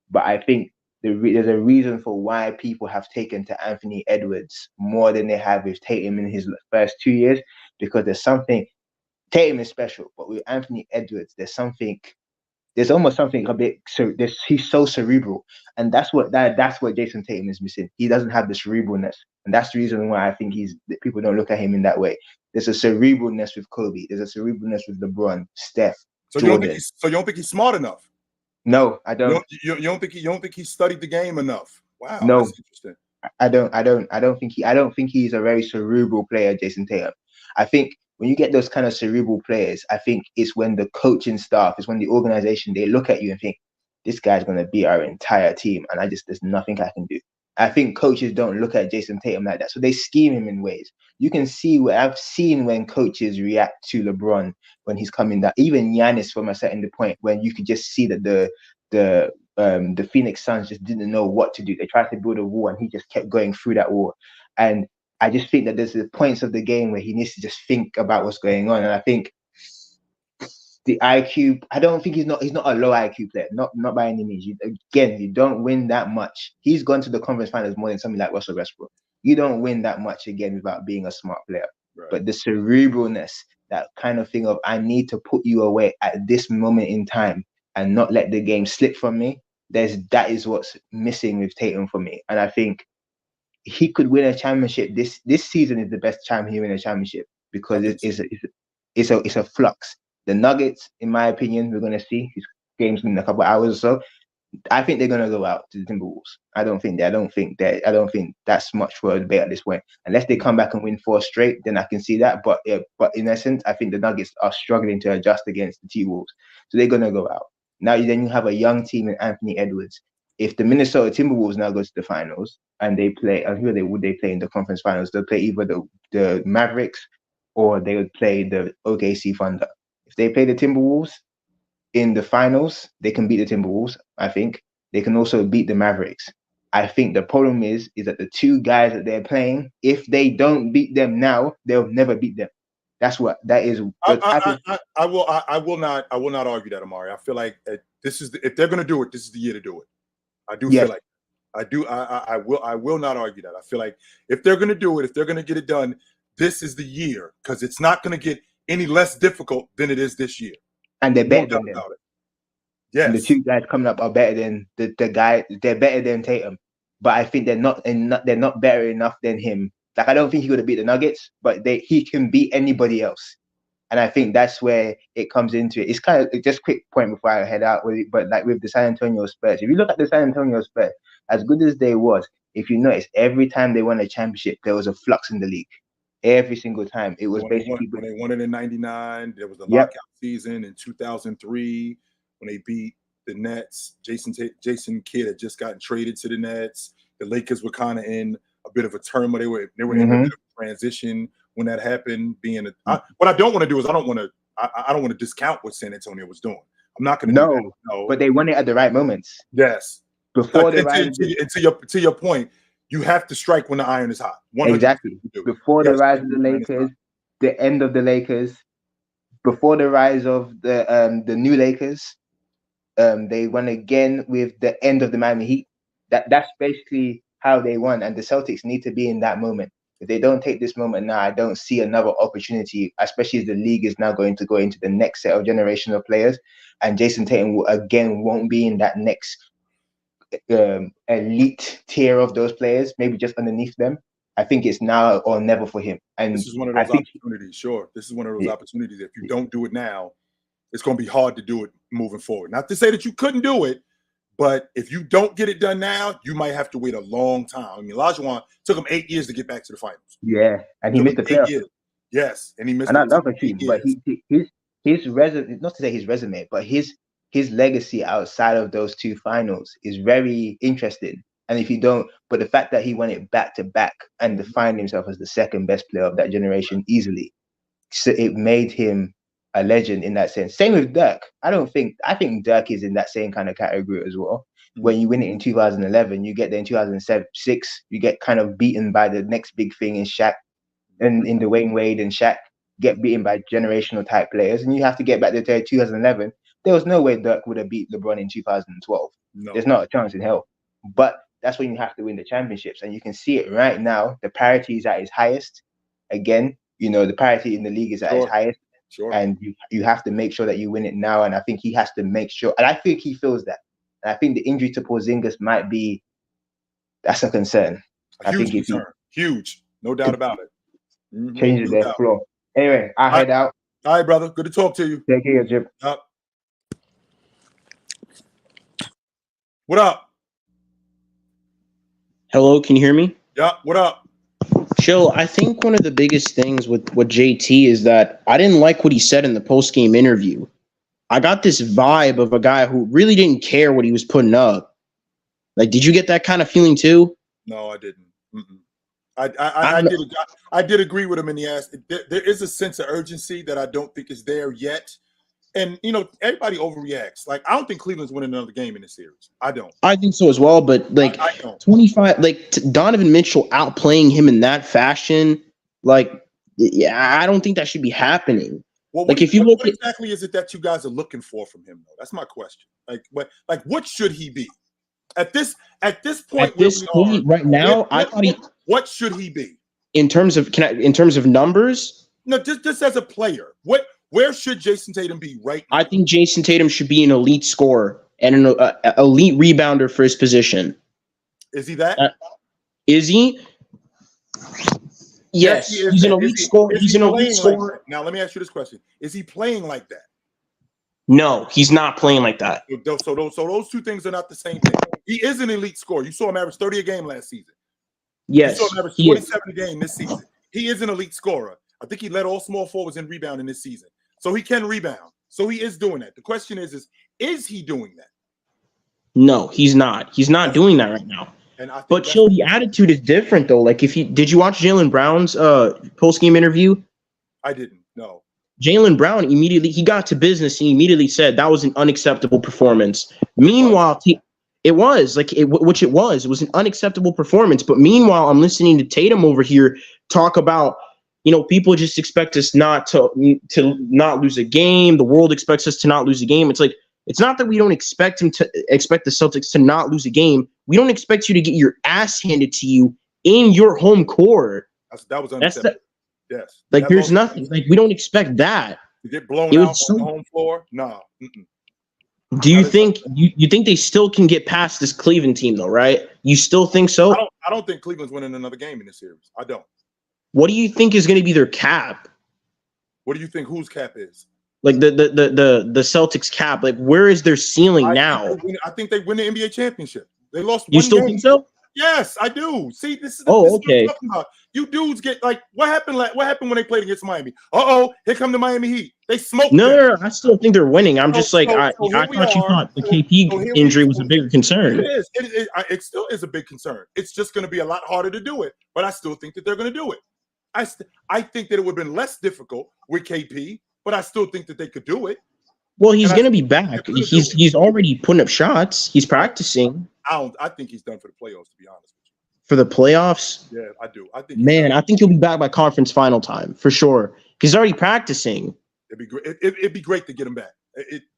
But I think there's a reason for why people have taken to Anthony Edwards more than they have with Tatum in his first 2 years, because there's something. Tatum is special, but with Anthony Edwards, there's almost something a bit. So he's so cerebral, and that's what Jayson Tatum is missing. He doesn't have the cerebralness, and that's the reason why I think people don't look at him in that way. There's a cerebralness with Kobe. There's a cerebralness with LeBron, Steph, Jordan. You don't think he's smart enough? No, I don't. You don't think he studied the game enough? Wow, no, that's interesting. I don't think he's a very cerebral player, Jayson Tatum. I think when you get those kind of cerebral players, I think it's when the coaching staff, it's when the organization, they look at you and think, this guy's going to beat our entire team. And there's nothing I can do. I think coaches don't look at Jayson Tatum like that. So they scheme him in ways. You can see I've seen when coaches react to LeBron when he's coming down. Even Giannis from a certain point when you could just see that the Phoenix Suns just didn't know what to do. They tried to build a wall and he just kept going through that wall. And I just think that there's the points of the game where he needs to just think about what's going on. And I think the IQ, I don't think he's not a low IQ player, not by any means. You don't win that much. He's gone to the conference finals more than something like Russell Westbrook. You don't win that much again without being a smart player. Right. But the cerebralness, that kind of thing of I need to put you away at this moment in time and not let the game slip from me. That is what's missing with Tatum for me. And I think he could win a championship. This season is the best time he win a championship because it's a flux. The Nuggets, in my opinion, we're gonna see his games in a couple of hours or so. I think they're gonna go out to the Timberwolves. I don't think that's much for a debate at this point. Unless they come back and win 4 straight, then I can see that. But in essence, I think the Nuggets are struggling to adjust against the T-Wolves, so they're gonna go out. Now then you have a young team in Anthony Edwards. If the Minnesota Timberwolves now go to the finals and they play, who would they play in the conference finals? They'll play either the Mavericks or they would play the OKC Thunder. If they play the Timberwolves in the finals, they can beat the Timberwolves. I think they can also beat the Mavericks. I think the problem is that the 2 guys that they're playing, if they don't beat them now, they'll never beat them. That's what that is. I will not argue that, Amari. I feel like if they're going to do it, this is the year to do it. I do feel like I will not argue that. I feel like if they're going to do it, if they're going to get it done, this is the year, because it's not going to get any less difficult than it is this year. And they're better than them. Yes. And the 2 guys coming up are better than the guy. They're better than Tatum. but I think they're not better enough than him. Like, I don't think he could have beat the Nuggets, but he can beat anybody else. And I think that's where it comes into it. It's kind of just quick point before I head out with it, but like with the San Antonio Spurs, if you look at the San Antonio Spurs, as good as they was, if you notice, every time they won a championship, there was a flux in the league. Every single time, it was when basically when they won it in '99. There was the Yep. lockout season in 2003 when they beat the Nets. Jason Kidd had just gotten traded to the Nets. The Lakers were kind of in a bit of a turmoil. They were in a bit of a transition when that happened. What I don't want to do is I don't want to discount what San Antonio was doing. I'm not going to do that. No, but they won it at the right moments. Yes, before the rise. To your point, you have to strike when the iron is hot. Exactly. Before the rise of the Lakers, the end of the Lakers, before the rise of the new Lakers, they won again with the end of the Miami Heat. That's basically how they won, and the Celtics need to be in that moment. If they don't take this moment now, I don't see another opportunity, especially as the league is now going to go into the next set of generational players, and Jayson Tatum won't be in that next elite tier of those players, maybe just underneath them. I think it's now or never for him. And this is one of those opportunities. Sure, this is one of those opportunities. If you don't do it now, it's going to be hard to do it moving forward. Not to say that you couldn't do it, but if you don't get it done now, you might have to wait a long time. I mean, Olajuwon took him 8 years to get back to the finals. Yeah, and he missed the playoffs. Yes, and he missed. And I love him, but his resume, not to say his resume, but his legacy outside of those two finals is very interesting. And if you don't, but the fact that he won it back to back and defined himself as the second best player of that generation easily, so it made him a legend in that sense. Same with Dirk. I think Dirk is in that same kind of category as well. When you win it in 2011, you get there in 2006, you get kind of beaten by the next big thing in Shaq, and in Dwayne Wade and Shaq, get beaten by generational type players, and you have to get back there to 2011. There was no way Dirk would have beat LeBron in 2012. No. There's not a chance in hell. But that's when you have to win the championships, and you can see it right now. The parity is at its highest. Again, the parity in the league is at its highest. Sure. And you have to make sure that you win it now. And I think he has to make sure. And I think he feels that. And I think the injury to Porzingis that's a concern. Huge concern. Huge. No doubt about it. Changes their floor. Anyway, I head out. All right, brother. Good to talk to you. Take care, Jim. What up? Hello, can you hear me? Yeah, what up? Chill, I think one of the biggest things with JT is that I didn't like what he said in the post-game interview. I got this vibe of a guy who really didn't care what he was putting up. Like, did you get that kind of feeling too? No, I didn't. I did agree with him in the ass. There is a sense of urgency that I don't think is there yet. And, everybody overreacts. Like, I don't think Cleveland's winning another game in this series. I don't. I think so as well, but, like, I don't. 25, like, Donovan Mitchell outplaying him in that fashion, like, yeah, I don't think that should be happening. Well, like, what exactly is it that you guys are looking for from him, though? That's my question. What should he be? At this point, right now, I thought what should he be? In terms of numbers? No, just as a player. Where should Jayson Tatum be right now? I think Jayson Tatum should be an elite scorer and an elite rebounder for his position. Is he that? Is he? Yes, he's an elite scorer. He's an elite scorer. Now, let me ask you this question. Is he playing like that? No, he's not playing like that. So those two things are not the same thing. He is an elite scorer. You saw him average 30 a game last season. Yes. You saw him average 27 a game this season. He is an elite scorer. I think he led all small forwards in rebounding this season. So he can rebound. So he is doing that. The question is he doing that? No, he's not. He's not doing that right now. But chill, the attitude is different though. Like, did you watch Jaylen Brown's post-game interview? I didn't. No. Jaylen Brown he got to business and immediately said that was an unacceptable performance. Meanwhile, it was an unacceptable performance. But meanwhile, I'm listening to Tatum over here talk about, people just expect us not to not lose a game. The world expects us to not lose a game. It's like, it's not that we don't expect the Celtics to not lose a game. We don't expect you to get your ass handed to you in your home court. That was unacceptable. Yes. Like, there's nothing. Like, we don't expect that. To get blown out on the home floor? No. Do you think you think they still can get past this Cleveland team though, right? You still think so? I don't think Cleveland's winning another game in this series. I don't. What do you think is going to be their cap? What do you think whose cap is? Like the Celtics cap, like where is their ceiling now? I think they win the NBA championship. They lost You one still game. think so? Yes, I do. See, this is Oh, this is okay. what I'm talking about. You dudes get like what happened when they played against Miami? Here come the Miami Heat. They smoked them. No, I still think they're winning. I'm just like I here thought we you are. thought the KP injury was a bigger concern. It is. It still is a big concern. It's just going to be a lot harder to do it, but I still think that they're going to do it. I think that it would have been less difficult with KP, but I still think that they could do it. Well, he's going to be back. He's already putting up shots. He's practicing. I think he's done for the playoffs, to be honest with you. For the playoffs? Yeah, I do. I think. Man, I think he'll be back by conference final time for sure. He's already practicing. It'd be great. It'd be great to get him back.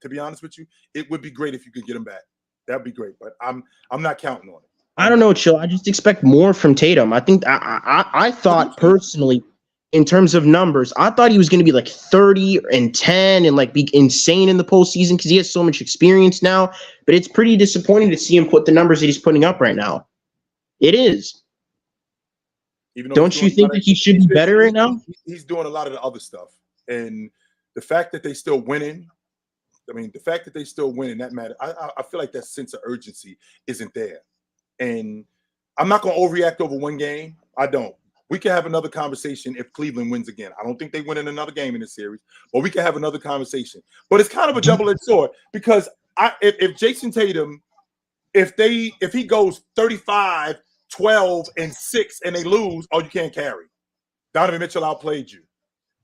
To be honest with you, it would be great if you could get him back. That'd be great. But I'm not counting on it. I don't know, Chill. I just expect more from Tatum. I think I thought personally, in terms of numbers, I thought he was going to be like 30 and 10 and like be insane in the postseason because he has so much experience now. But it's pretty disappointing to see him put the numbers that he's putting up right now. It is. Don't you think that he should be better right now? He's doing a lot of the other stuff, and the fact that they still winning. I mean, the fact that they still winning, that matter. I feel like that sense of urgency isn't there. And I'm not going to overreact over one game. I don't. We can have another conversation if Cleveland wins again. I don't think they win in another game in this series, but we can have another conversation. But it's kind of a double-edged sword because if Jayson Tatum, if he goes 35, 12, and 6 and they lose, you can't carry. Donovan Mitchell outplayed you.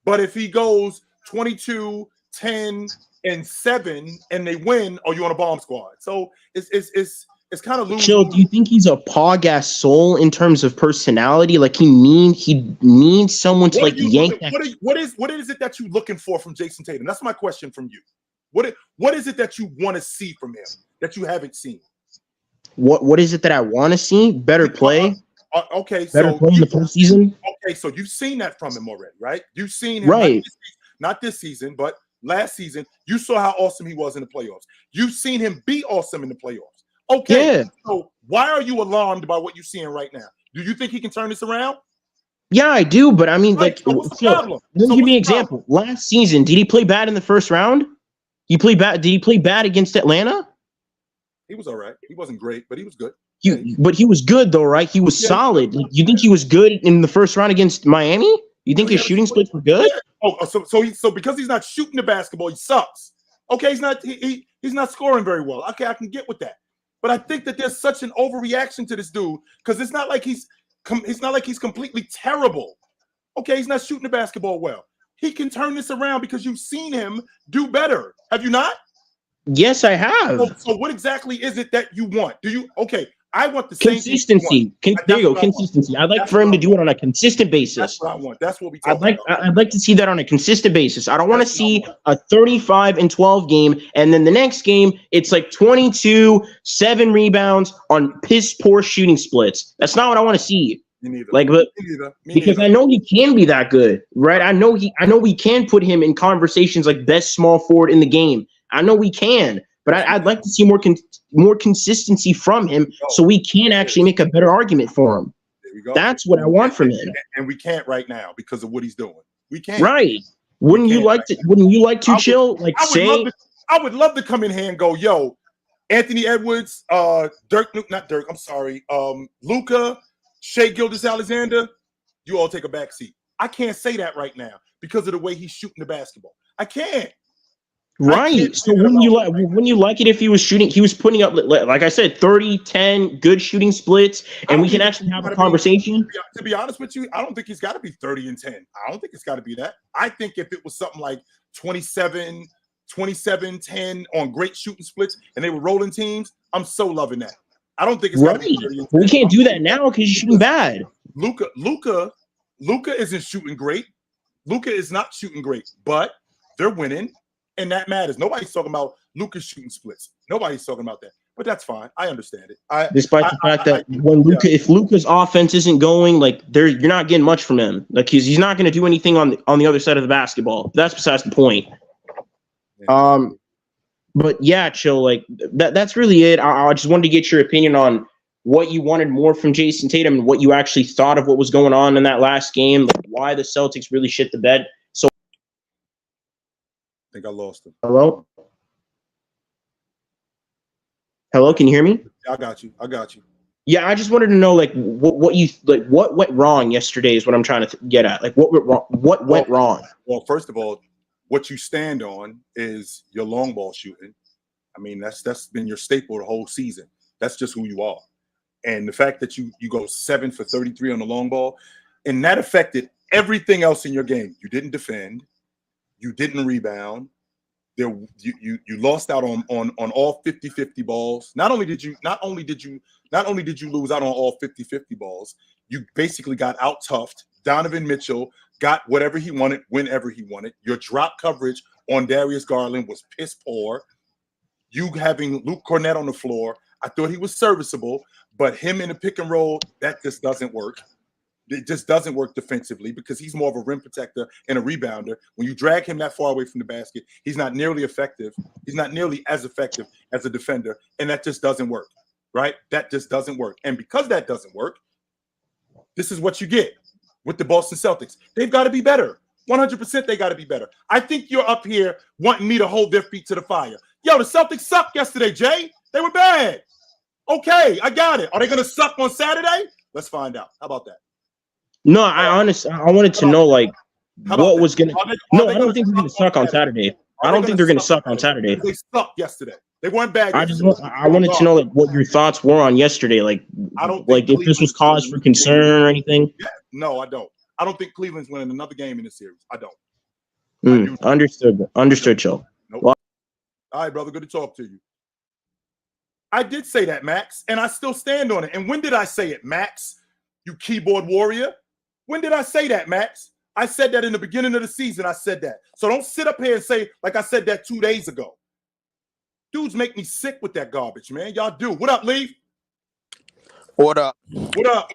But if he goes 22, 10, and 7 and they win, you on a bomb squad. So it's kind of losing. Chill, do you think he's a Pog-ass soul in terms of personality? Like he needs someone to yank that. What is it that you're looking for from Jayson Tatum? That's my question from you. What is it that you want to see from him that you haven't seen? What is it that I want to see? Better play. Okay, better play in the postseason. Okay, so you've seen that from him already, right? You've seen him right. Not this season, but last season. You saw how awesome he was in the playoffs. You've seen him be awesome in the playoffs. Okay, yeah. So why are you alarmed by what you're seeing right now? Do you think he can turn this around? Yeah, I do, but I mean, right. Let me give you an example. Last season, did he play bad in the first round? Did he play bad against Atlanta? He was all right. He wasn't great, but he was good. But he was good though, right? He was solid. You think he was good in the first round against Miami? You think his shooting splits were good? Yeah. So because he's not shooting the basketball, he sucks. Okay, he's not scoring very well. Okay, I can get with that. But I think that there's such an overreaction to this dude because it's not like he's completely terrible. Okay, he's not shooting the basketball well. He can turn this around because you've seen him do better. Have you not? Yes, I have. So what exactly is it that you want? Do you? Okay, I want the consistency. There you go, consistency. I'd like for him to do it on a consistent basis. That's what I want. That's what we talk about. I'd like to see that on a consistent basis. I don't want to see a 35 and 12 game, and then the next game it's like 22, 7 rebounds on piss poor shooting splits. That's not what I want to see. Me neither. Because I know he can be that good, right? I know we can put him in conversations like best small forward in the game. I know we can, but I'd like to see more consistency from him so we can actually make a better argument for him. There we go. That's what I want from him. And we can't right now because of what he's doing. We can't. Right. Wouldn't you like to chill? I would love to come in here and go, yo, Anthony Edwards, Luka, Shai Gilgeous-Alexander, you all take a back seat. I can't say that right now because of the way he's shooting the basketball. I can't. Right. So wouldn't you like it if he was shooting? He was putting up, like I said, 30, 10 good shooting splits, and we can actually have a conversation. To be honest with you, I don't think he's got to be 30 and 10. I don't think it's got to be that. I think if it was something like 27, 10 on great shooting splits, and they were rolling teams, I'm so loving that. I don't think it's got to be 30 and 10. We can't do that now because you're shooting bad. Luka isn't shooting great. Luka is not shooting great, but they're winning. And that matters. Nobody's talking about Luka's shooting splits. Nobody's talking about that. But that's fine. I understand it. Despite the fact that if Luka's offense isn't going, you're not getting much from him. Like he's not going to do anything on the other side of the basketball. That's besides the point. But yeah, chill. Like that's really it. I just wanted to get your opinion on what you wanted more from Jayson Tatum and what you actually thought of what was going on in that last game. Like why the Celtics really shit the bed. So I think I lost him. hello, can you hear me? I got you. Yeah, I just wanted to know like what went wrong yesterday is what I'm trying to get at. Like what went wrong? What went wrong? Well, first of all, what you stand on is your long ball shooting. I mean, that's been your staple the whole season. That's just who you are. And the fact that you go 7 for 33 on the long ball, and that affected everything else in your game. You didn't defend, you didn't rebound. You lost out on all 50-50 balls. Not only did you lose out on all 50-50 balls, you basically got out toughed. Donovan Mitchell got whatever he wanted whenever he wanted. Your drop coverage on Darius Garland was piss poor. You having Luke Cornett on the floor, I thought he was serviceable, but him in the pick and roll, that just doesn't work. It just doesn't work defensively because he's more of a rim protector and a rebounder. When you drag him that far away from the basket, he's not nearly effective. He's not nearly as effective as a defender, and that just doesn't work, right? That just doesn't work. And because that doesn't work, this is what you get with the Boston Celtics. They've got to be better. 100% they got to be better. I think you're up here wanting me to hold their feet to the fire. Yo, the Celtics sucked yesterday, Jay. They were bad. Okay, I got it. Are they going to suck on Saturday? Let's find out. How about that? No, I wanted to know like what was gonna. No, I don't think they're gonna suck on Saturday. I don't think they're gonna suck on Saturday. They sucked yesterday. They weren't bad. I wanted to know like what your thoughts were on yesterday. Like I don't like if this was cause for concern or anything. No, I don't. I don't think Cleveland's winning another game in this series. I don't. Understood, Joe. Nope. Well, all right, brother. Good to talk to you. I did say that, Max, and I still stand on it. And when did I say it, Max? You keyboard warrior. When did I say that, Max? I said that in the beginning of the season. I said that. So don't sit up here and say, like I said that 2 days ago. Dudes make me sick with that garbage, man. Y'all do. What up, Lee? What up? What up?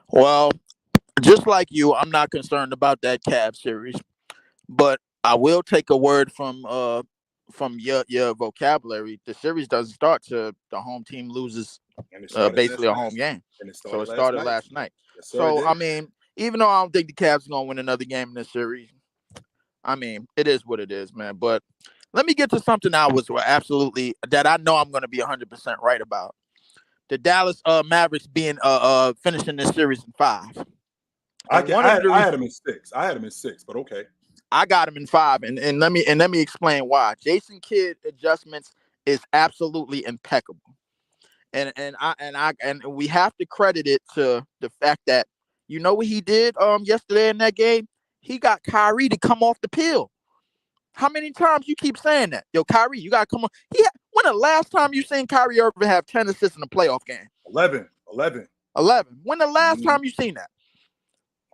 Well, just like you, I'm not concerned about that Cavs series, but I will take a word from your vocabulary. The series doesn't start till the home team loses basically a home game. So it started last night. Yes, so I mean, even though I don't think the Cavs are gonna win another game in this series, I mean, it is what it is, man. But let me get to something that I know I'm gonna be 100% right about. The Dallas Mavericks being finishing this series in 5. I had him in 6. I had him in 6, but okay. I got him in 5, and let me explain why. Jason Kidd adjustments is absolutely impeccable. And we have to credit it to the fact that you know what he did yesterday in that game? He got Kyrie to come off the pill. How many times you keep saying that? Yo, Kyrie, you gotta come on. When the last time you seen Kyrie Irving have 10 assists in a playoff game? 11. When the last time you seen that?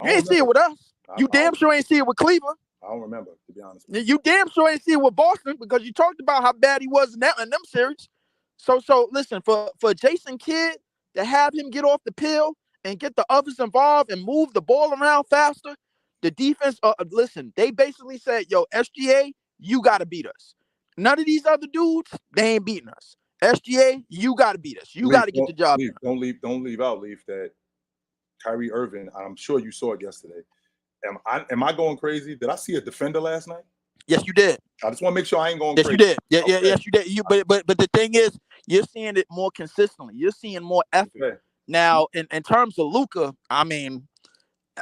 You ain't see it with us. You damn sure ain't see it with Cleveland. I don't remember, to be honest. You damn sure ain't see it with Boston because you talked about how bad he was in them series. So listen, for Jason Kidd to have him get off the pill and get the others involved and move the ball around faster, the defense, listen, they basically said, yo, SGA, you got to beat us. None of these other dudes, they ain't beating us. SGA, you got to beat us. You got to get the job done. Don't leave out, Leaf, that Kyrie Irving, I'm sure you saw it yesterday. Am I going crazy? Did I see a defender last night? Yes, you did. I just want to make sure I ain't going crazy. Yes, you did. Yes, you did. But the thing is, you're seeing it more consistently. You're seeing more effort. Okay. Now, in terms of Luka, I mean,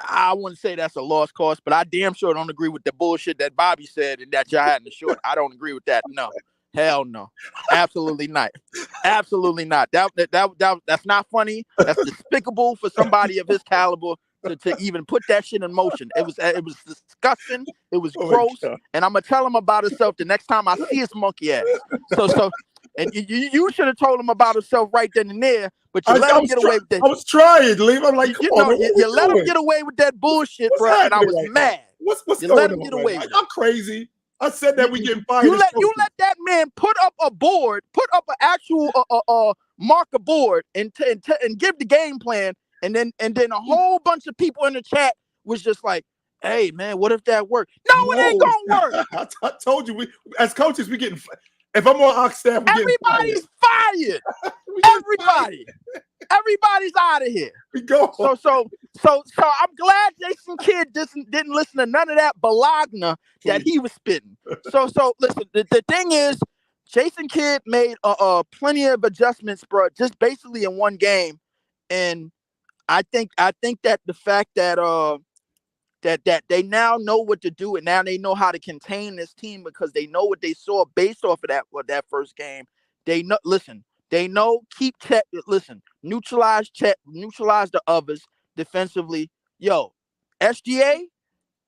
I wouldn't say that's a lost cause, but I damn sure don't agree with the bullshit that Bobby said and that y'all had in the short. I don't agree with that. No. Hell no. Absolutely not. Absolutely not. That's not funny. That's despicable for somebody of his caliber to even put that shit in motion. It was disgusting. It was gross. And I'm gonna tell him about himself the next time I see his monkey ass. So and you should have told him about himself right then and there, but you let him get away with that. I was trying to leave. I'm like, you let him get away with that bullshit, bro. And I was mad. What's you going let him on get right away now? with it. Y'all crazy. I said that we getting fired. You let that man put up a board, put up an actual marker board, and give the game plan, and then a whole bunch of people in the chat was just like, "Hey man, what if that worked?" No, it ain't gonna work. I told you, we as coaches we getting. If I'm on Ox staff, we're everybody's fired. Everybody's out of here. We go. So I'm glad Jason Kidd didn't listen to none of that balagna that he was spitting. So listen, the thing is, Jason Kidd made plenty of adjustments, bro, just basically in one game, and I think that the fact that that they now know what to do, and now they know how to contain this team because they know what they saw based off of that first game. They know. Listen. They know keep check. Listen, neutralize the others defensively. Yo, SGA,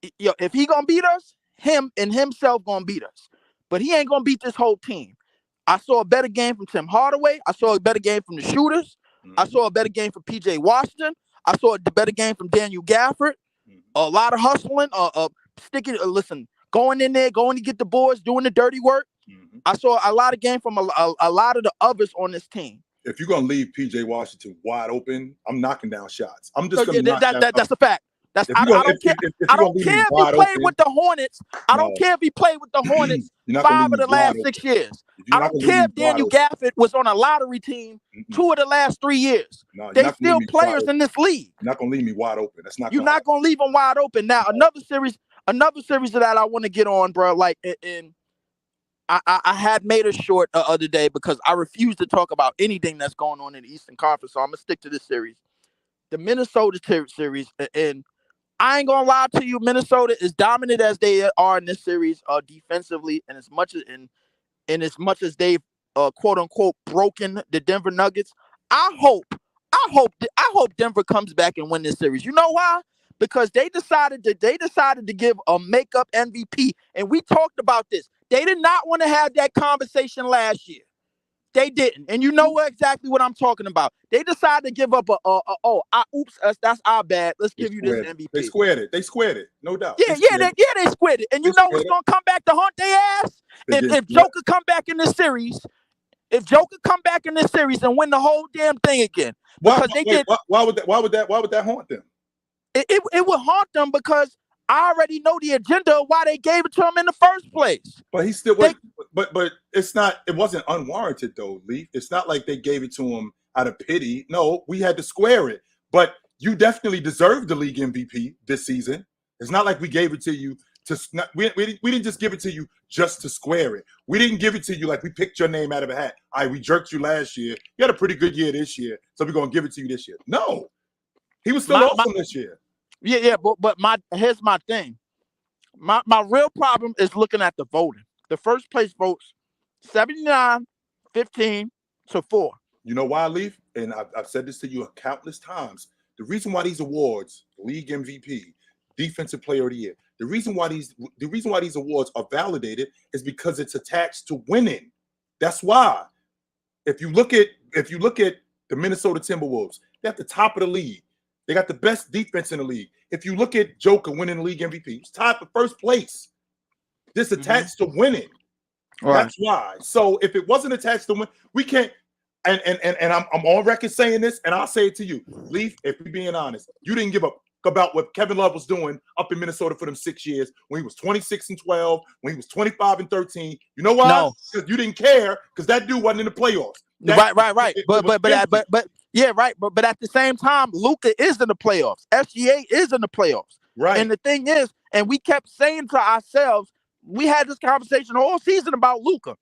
if he gonna beat us, him and himself gonna beat us. But he ain't gonna beat this whole team. I saw a better game from Tim Hardaway. I saw a better game from the shooters. I saw a better game from PJ Washington. I saw a better game from Daniel Gafford. A lot of hustling, sticking. Listen, going in there, going to get the boards, doing the dirty work. I saw a lot of game from a lot of the others on this team. If you're gonna leave PJ Washington wide open, I'm knocking down shots. I'm just gonna knock that's a fact. I don't care. I don't care if he played with the Hornets. I don't care if he played with the Hornets 5 of the last 6 years. I don't care if Daniel Gafford was on a lottery team 2 of the last 3 years. They still players in this league. You're not gonna leave me wide open. That's not. You're not gonna leave them wide open. Now another series that I want to get on, bro. Like in. I had made a short the other day because I refuse to talk about anything that's going on in the Eastern Conference. So I'm going to stick to this series. The Minnesota series. And I ain't going to lie to you. Minnesota is dominant as they are in this series defensively. And as much as they've quote unquote broken the Denver Nuggets, I hope Denver comes back and win this series. You know why? Because they decided to give a makeup MVP. And we talked about this. They did not want to have that conversation last year. They didn't. And you know exactly what I'm talking about. They decided to give up that's our bad. Let's give you this MVP. They squared it. No doubt. Yeah, they squared it. And you know what's going to come back to haunt their ass? If Joker come back in this series, and win the whole damn thing again. Why would that haunt them? It would haunt them because I already know the agenda of why they gave it to him in the first place. But he still but it's not. It wasn't unwarranted though, Leaf. It's not like they gave it to him out of pity. No, we had to square it. But you definitely deserve the league MVP this season. It's not like we gave it to you we didn't just give it to you just to square it. We didn't give it to you like we picked your name out of a hat. We jerked you last year. You had a pretty good year this year, so we're gonna give it to you this year. No, he was still awesome this year. Yeah, but here's my thing. My real problem is looking at the voting. The first place votes 79-15 to 4. You know why, Leaf? And I've said this to you countless times. The reason why these awards, league MVP, defensive player of the year, the reason why these awards are validated is because it's attached to winning. That's why. If you look at the Minnesota Timberwolves, they're at the top of the league. They got the best defense in the league. If you look at Joker winning the league MVP, he's tied for first place. This attached to winning. Right. That's why. So if it wasn't attached to win, we can't. And I'm on record saying this, and I'll say it to you, Leaf. If we're being honest, you didn't give up about what Kevin Love was doing up in Minnesota for them 6 years when he was 26-12, when he was 25-13. You know why? No. Because you didn't care because that dude wasn't in the playoffs. Right. But at the same time, Luka is in the playoffs. SGA is in the playoffs. Right. And the thing is, and we kept saying to ourselves, we had this conversation all season about Luka.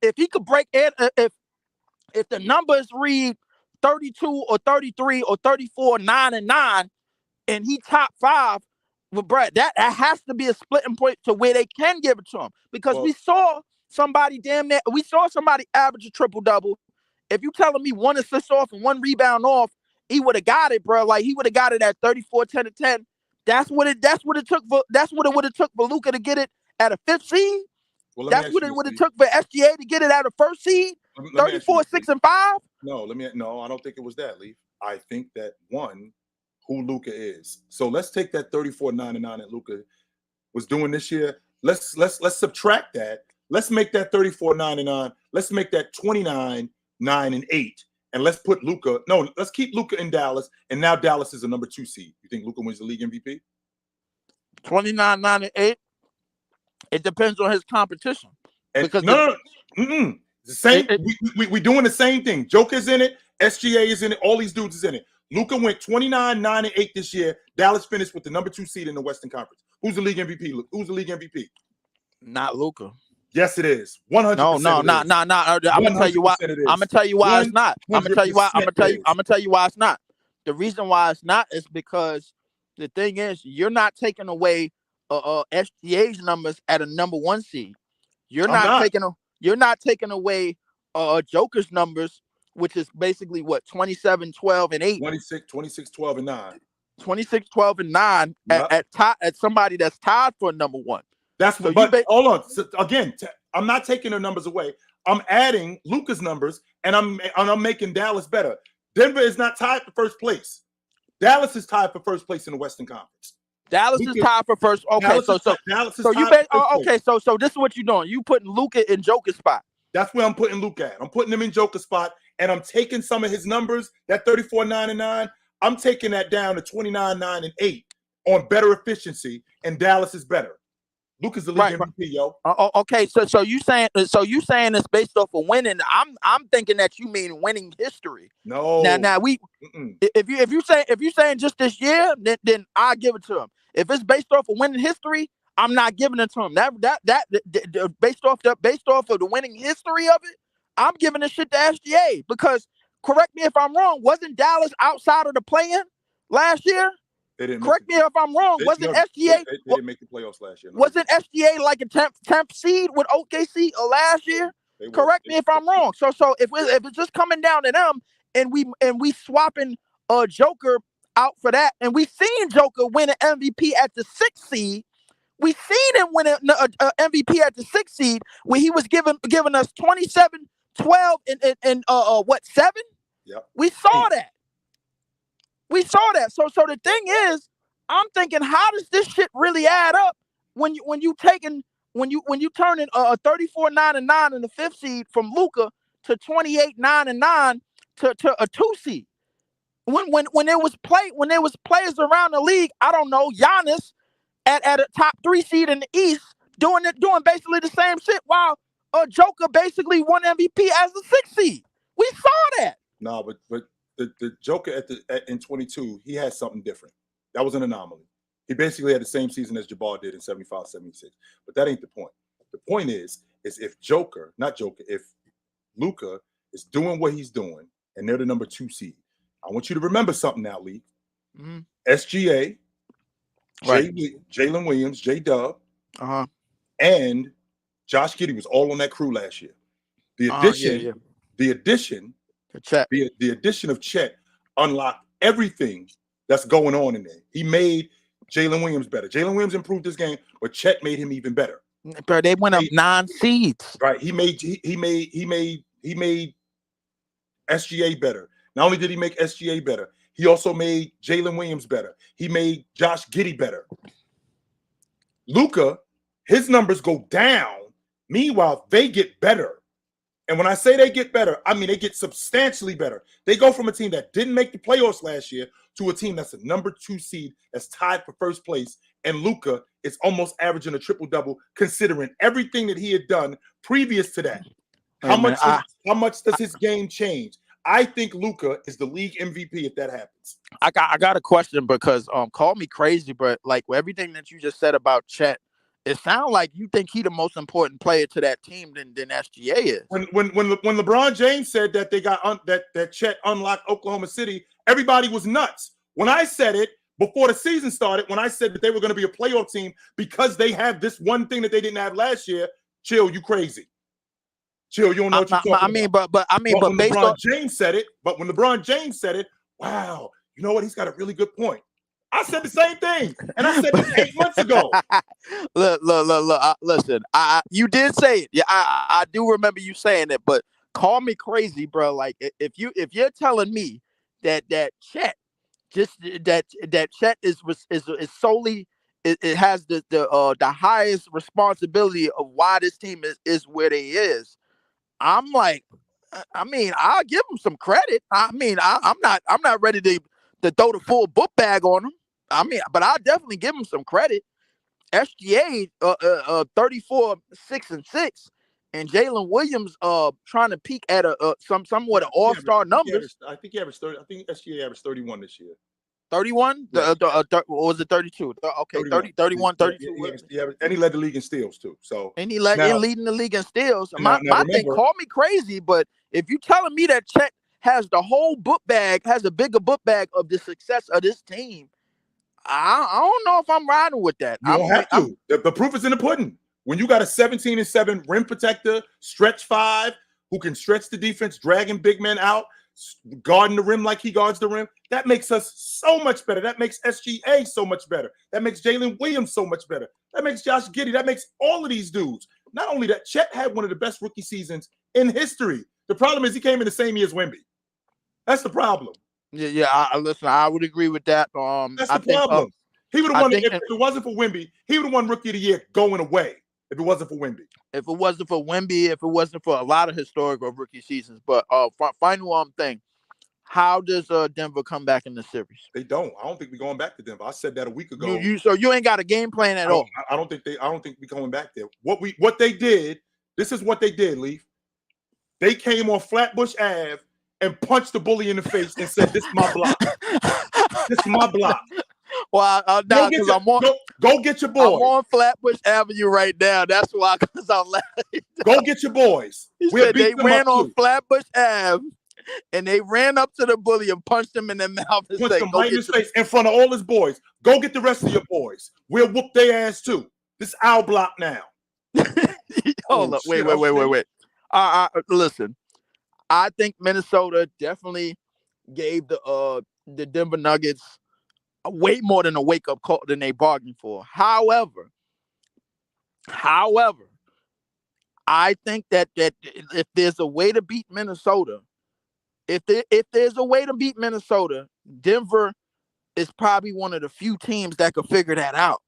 If he could break it, if the numbers read 32 or 33 or 34, 9-9, and he top 5, well, Brett, that has to be a splitting point to where they can give it to him. Because we saw somebody average a triple-double. If you telling me 1 assist off and 1 rebound off, he would have got it, bro. Like he would have got it at 34, 10-10. That's what it would have took for Luka to get it at a 5th seed. Well, that's what it would have took for SGA to get it at a 1st seed. 34, 6, and 5. No, I don't think it was that, Leaf. I think that one, who Luka is. So let's take that 34-9-9 that Luka was doing this year. Let's subtract that. Let's make that 34-9-9. Let's make that 29-9-8. And let's put Luka. No, let's keep Luka in Dallas. And now Dallas is a number 2 seed. You think Luka wins the league MVP? 29-9-8. It depends on his competition. And Because no. The same. We doing the same thing. Joker's in it. SGA is in it. All these dudes is in it. Luka went 29, 9, and 8 this year. Dallas finished with the number 2 seed in the Western Conference. Who's the league MVP? Who's the league MVP? not Luka. Yes, it is. 100%. No. I'm gonna tell you why. I'm gonna tell you why it's not. I'm gonna tell you why. I'm gonna tell you why it's not. The reason why it's not is because the thing is you're not taking away SGA's numbers at a number 1 seed. You're not taking away Joker's numbers, which is basically what 27, 12, and 8. 26, 12, and 9. 26, 12, and 9 at somebody that's tied for number 1. That's so what. But hold on. So again, I'm not taking their numbers away. I'm adding Luka's numbers, and I'm making Dallas better. Denver is not tied for first place. Dallas is tied for first place in the Western Conference. Dallas is tied for first. Okay, so this is what you're doing. You putting Luka in Joker's spot. That's where I'm putting Luka at. I'm putting him in Joker's spot, and I'm taking some of his numbers, that 34, 9, and 9. I'm taking that down to 29, 9, and 8 on better efficiency, and Dallas is better. Luka's the league MVP, yo. Okay, so you saying it's based off of winning. I'm thinking that you mean winning history. No. Now if you saying just this year, then I give it to him. If it's based off of winning history, I'm not giving it to him. That based off of the winning history of it, I'm giving this shit to SGA because correct me if I'm wrong. Wasn't Dallas outside of the play-in last year? Correct me if I'm wrong. Wasn't SGA? They didn't make the playoffs last year. No. Wasn't SGA like a 10th seed with OKC last year? Correct me if I'm wrong. So if it's just coming down to them and we swapping Joker out for that, and we seen Joker win an MVP at the 6th seed. We seen him win an MVP at the 6th seed when he was giving us 27, 12, and 7? Yep. We saw that. So the thing is, I'm thinking, how does this shit really add up when you turning a 34, 9, and 9 in the 5th seed from Luka to 28, 9, and 9 to a 2 seed? When there was players around the league, I don't know, Giannis at a top 3 seed in the East doing basically the same shit while Joker basically won MVP as the 6th seed. We saw that. No, but the Joker in 22, he had something different. That was an anomaly. He basically had the same season as Jabbar did in 75, 76. But that ain't the point. The point is if if Luka is doing what he's doing and they're the number 2 seed, I want you to remember something now, Lee. Mm-hmm. SGA, right. Jalen Williams, J-Dub, and Josh Giddey was all on that crew last year. The addition of Chet unlocked everything that's going on in there. He made Jalen Williams better. Jalen Williams improved this game, but Chet made him even better. Bro, they went up 9 seeds. Right. He made SGA better. Not only did he make SGA better, he also made Jalen Williams better. He made Josh Giddey better. Luka, his numbers go down. Meanwhile, they get better. And when I say they get better, I mean they get substantially better. They go from a team that didn't make the playoffs last year to a team that's a number 2 seed that's tied for first place. And Luka is almost averaging a triple-double considering everything that he had done previous to that. How much does his game change? I think Luka is the league MVP if that happens. I got a question because call me crazy, but like everything that you just said about Chet, it sounds like you think he the most important player to that team than SGA is. When LeBron James said that they got that Chet unlocked Oklahoma City, everybody was nuts. When I said it before the season started, when I said that they were going to be a playoff team because they have this one thing that they didn't have last year, chill, you crazy. Chill, you don't know what you're talking about. But when based LeBron on James said it, when LeBron James said it, wow, you know what? He's got a really good point. I said the same thing, and I said this 8 months ago. Look. Listen, you did say it. Yeah, I do remember you saying it. But call me crazy, bro. Like if you're telling me that Chet Chet is solely it has the highest responsibility of why this team is where they is. I'm like, I mean, I'll give him some credit. I mean, I'm not ready to throw the full book bag on him. I mean, but I'll definitely give him some credit. SGA 34, 6 and 6 and Jalen Williams trying to peak at somewhat all-star numbers. I think he averaged 30. I think SGA averaged 31 this year. 31? Yeah. What was it, 32? Okay, 31, 32. And he led the league in steals too. So and he leading the league in steals. Now My thing, call me crazy, but if you telling me that Chet has the whole book bag, has a bigger book bag of the success of this team, I don't know if I'm riding with that. You don't have to. The proof is in the pudding. When you got a 17-7 rim protector, stretch five, who can stretch the defense, dragging big men out, guarding the rim like he guards the rim, that makes us so much better. That makes SGA so much better. That makes Jalen Williams so much better. That makes Josh Giddey. That makes all of these dudes. Not only that, Chet had one of the best rookie seasons in history. The problem is he came in the same year as Wemby. That's the problem. Yeah. Listen, I would agree with that. That's the problem. He would have won. If it wasn't for Wemby, he would have won Rookie of the Year going away. If it wasn't for Wemby. If it wasn't for Wemby, if it wasn't for a lot of historical rookie seasons. But final thing. How does Denver come back in the series? They don't. I don't think we're going back to Denver. I said that a week ago. So you ain't got a game plan at all. I don't think we're going back there. What they did, this is what they did, Leaf. They came on Flatbush Ave and punched the bully in the face and said, "This is my block. This is my block." Well, go get your boys. I'm on Flatbush Avenue right now. That's why, because I'm laughing. Go get your boys. They ran on Flatbush Ave. And they ran up to the bully and punched him in the mouth and punched him right in his face in front of all his boys. Go get the rest of your boys. We'll whoop their ass too. This is our block now. Hold up. Wait. Listen, I think Minnesota definitely gave the Denver Nuggets way more than a wake-up call than they bargained for. However, I think that if there's a way to beat Minnesota, if there's a way to beat Minnesota, Denver is probably one of the few teams that could figure that out.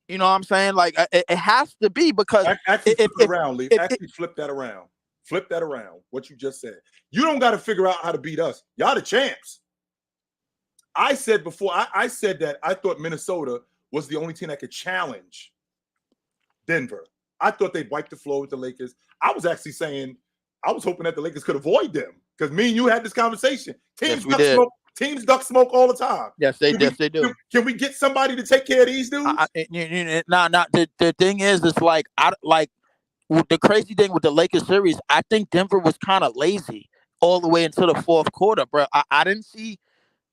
You know what I'm saying? Like it has to be because actually flip that around. Flip that around. What you just said. You don't got to figure out how to beat us. Y'all the champs. I said before. I said that I thought Minnesota was the only team that could challenge Denver. I thought they'd wipe the floor with the Lakers. I was actually saying I was hoping that the Lakers could avoid them. Because me and you had this conversation. Teams duck smoke all the time. Yes, they do. Can we get somebody to take care of these dudes? The thing is, it's like the crazy thing with the Lakers series. I think Denver was kind of lazy all the way into the fourth quarter, bro. I didn't see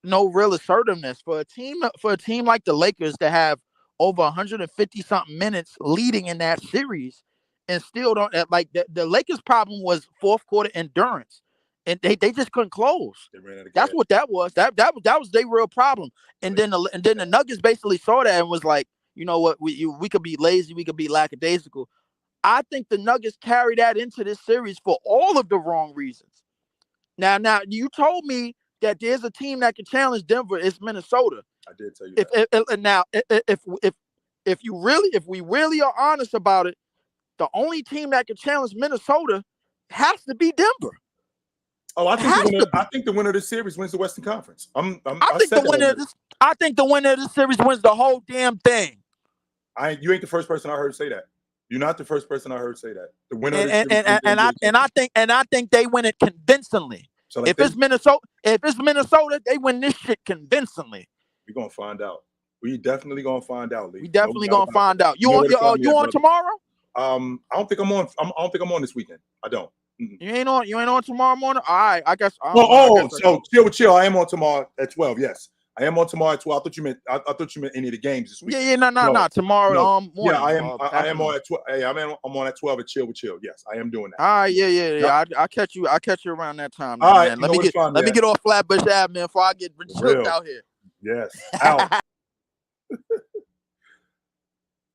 no real assertiveness for a team like the Lakers to have over 150 something minutes leading in that series and still don't like the Lakers' problem was fourth quarter endurance. And they just couldn't close. That's what that was. That was their real problem. And then the Nuggets basically saw that and was like, you know what, we could be lazy, we could be lackadaisical. I think the Nuggets carry that into this series for all of the wrong reasons. Now you told me that there's a team that can challenge Denver. It's Minnesota. I did tell you that. If we really are honest about it, the only team that can challenge Minnesota has to be Denver. Oh, I think the winner of this series wins the Western Conference. I think the winner of this series wins the whole damn thing. You ain't the first person I heard say that. You're not the first person I heard say that. The winner of this series I think they win it convincingly. So if it's Minnesota, they win this shit convincingly. We're gonna find out. We definitely gonna find out, Lee. We definitely gonna find out. You on tomorrow? I don't think I'm on. I don't think I'm on this weekend. I don't. You ain't on tomorrow morning? All right, I guess. So chill. I am on tomorrow at 12. Yes, I am on tomorrow at 12. I thought you meant any of the games this week. Yeah, no. Tomorrow morning. Yeah, I am on at 12. Hey, I'm on at 12 at chill with chill. Yes, I am doing that. All right, yeah. I'll catch you around that time. All right, let me get off Flatbush Ave, man, before I get choked out here. Yes, out.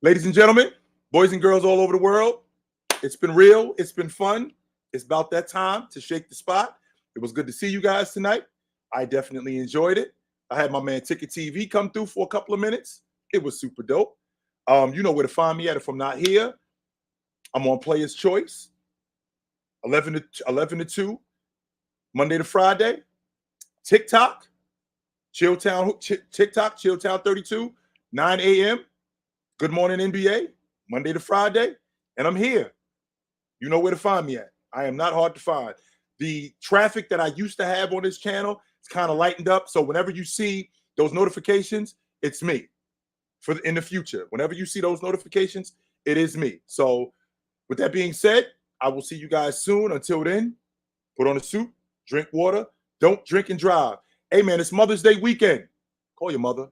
Ladies and gentlemen, boys and girls all over the world, it's been real. It's been fun. It's about that time to shake the spot. It was good to see you guys tonight. I definitely enjoyed it. I had my man Ticket TV come through for a couple of minutes. It was super dope. You know where to find me at if I'm not here. I'm on Player's Choice, 11 to 2, Monday to Friday. TikTok, Chilltown 32, 9 a.m. Good morning NBA, Monday to Friday. And I'm here You know where to find me at. I am not hard to find. The traffic that I used to have on this channel, it's kind of lightened up. So whenever you see those notifications, it's me. In the future, whenever you see those notifications, it is me. So with that being said, I will see you guys soon. Until then, put on a suit, drink water, don't drink and drive. Hey man, it's Mother's Day weekend. Call your mother.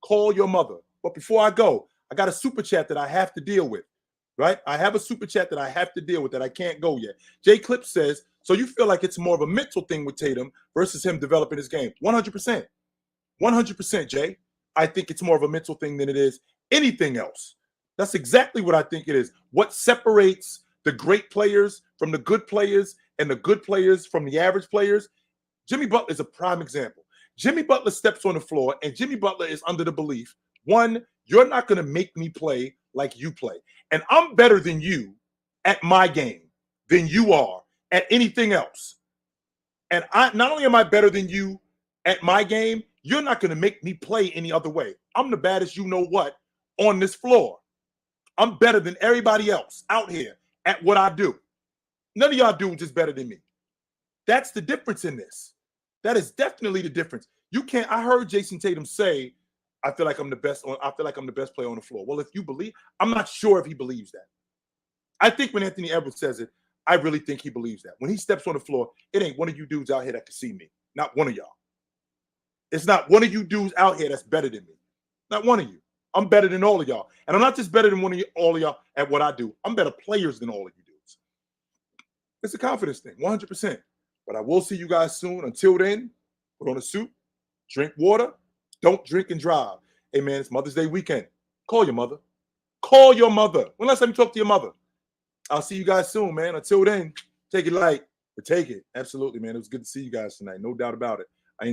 Call your mother. But before I go, I got a super chat that I have to deal with. Right? I have a super chat that I have to deal with that I can't go yet. Jay Clip says, so you feel like it's more of a mental thing with Tatum versus him developing his game? 100%. 100%, Jay. I think it's more of a mental thing than it is anything else. That's exactly what I think it is. What separates the great players from the good players and the good players from the average players? Jimmy Butler is a prime example. Jimmy Butler steps on the floor, and Jimmy Butler is under the belief, one, you're not going to make me play like you play. And I'm better than you at my game than you are at anything else. And not only am I better than you at my game, you're not going to make me play any other way. I'm the baddest you know what on this floor. I'm better than everybody else out here at what I do. None of y'all dudes is better than me. That's the difference in this. That is definitely the difference. You can't. I heard Jayson Tatum say, I feel like I'm the best player on the floor. Well, if you believe, I'm not sure if he believes that. I think when Anthony Edwards says it, I really think he believes that. When he steps on the floor, it ain't one of you dudes out here that can see me. Not one of y'all. It's not one of you dudes out here that's better than me. Not one of you. I'm better than all of y'all. And I'm not just better than all of y'all at what I do. I'm better players than all of you dudes. It's a confidence thing, 100%. But I will see you guys soon. Until then, put on a suit, drink water, don't drink and drive. Hey, man, it's Mother's Day weekend. Call your mother. Call your mother. When last time you talk to your mother? I'll see you guys soon, man. Until then, take it light, but take it. Absolutely, man. It was good to see you guys tonight. No doubt about it.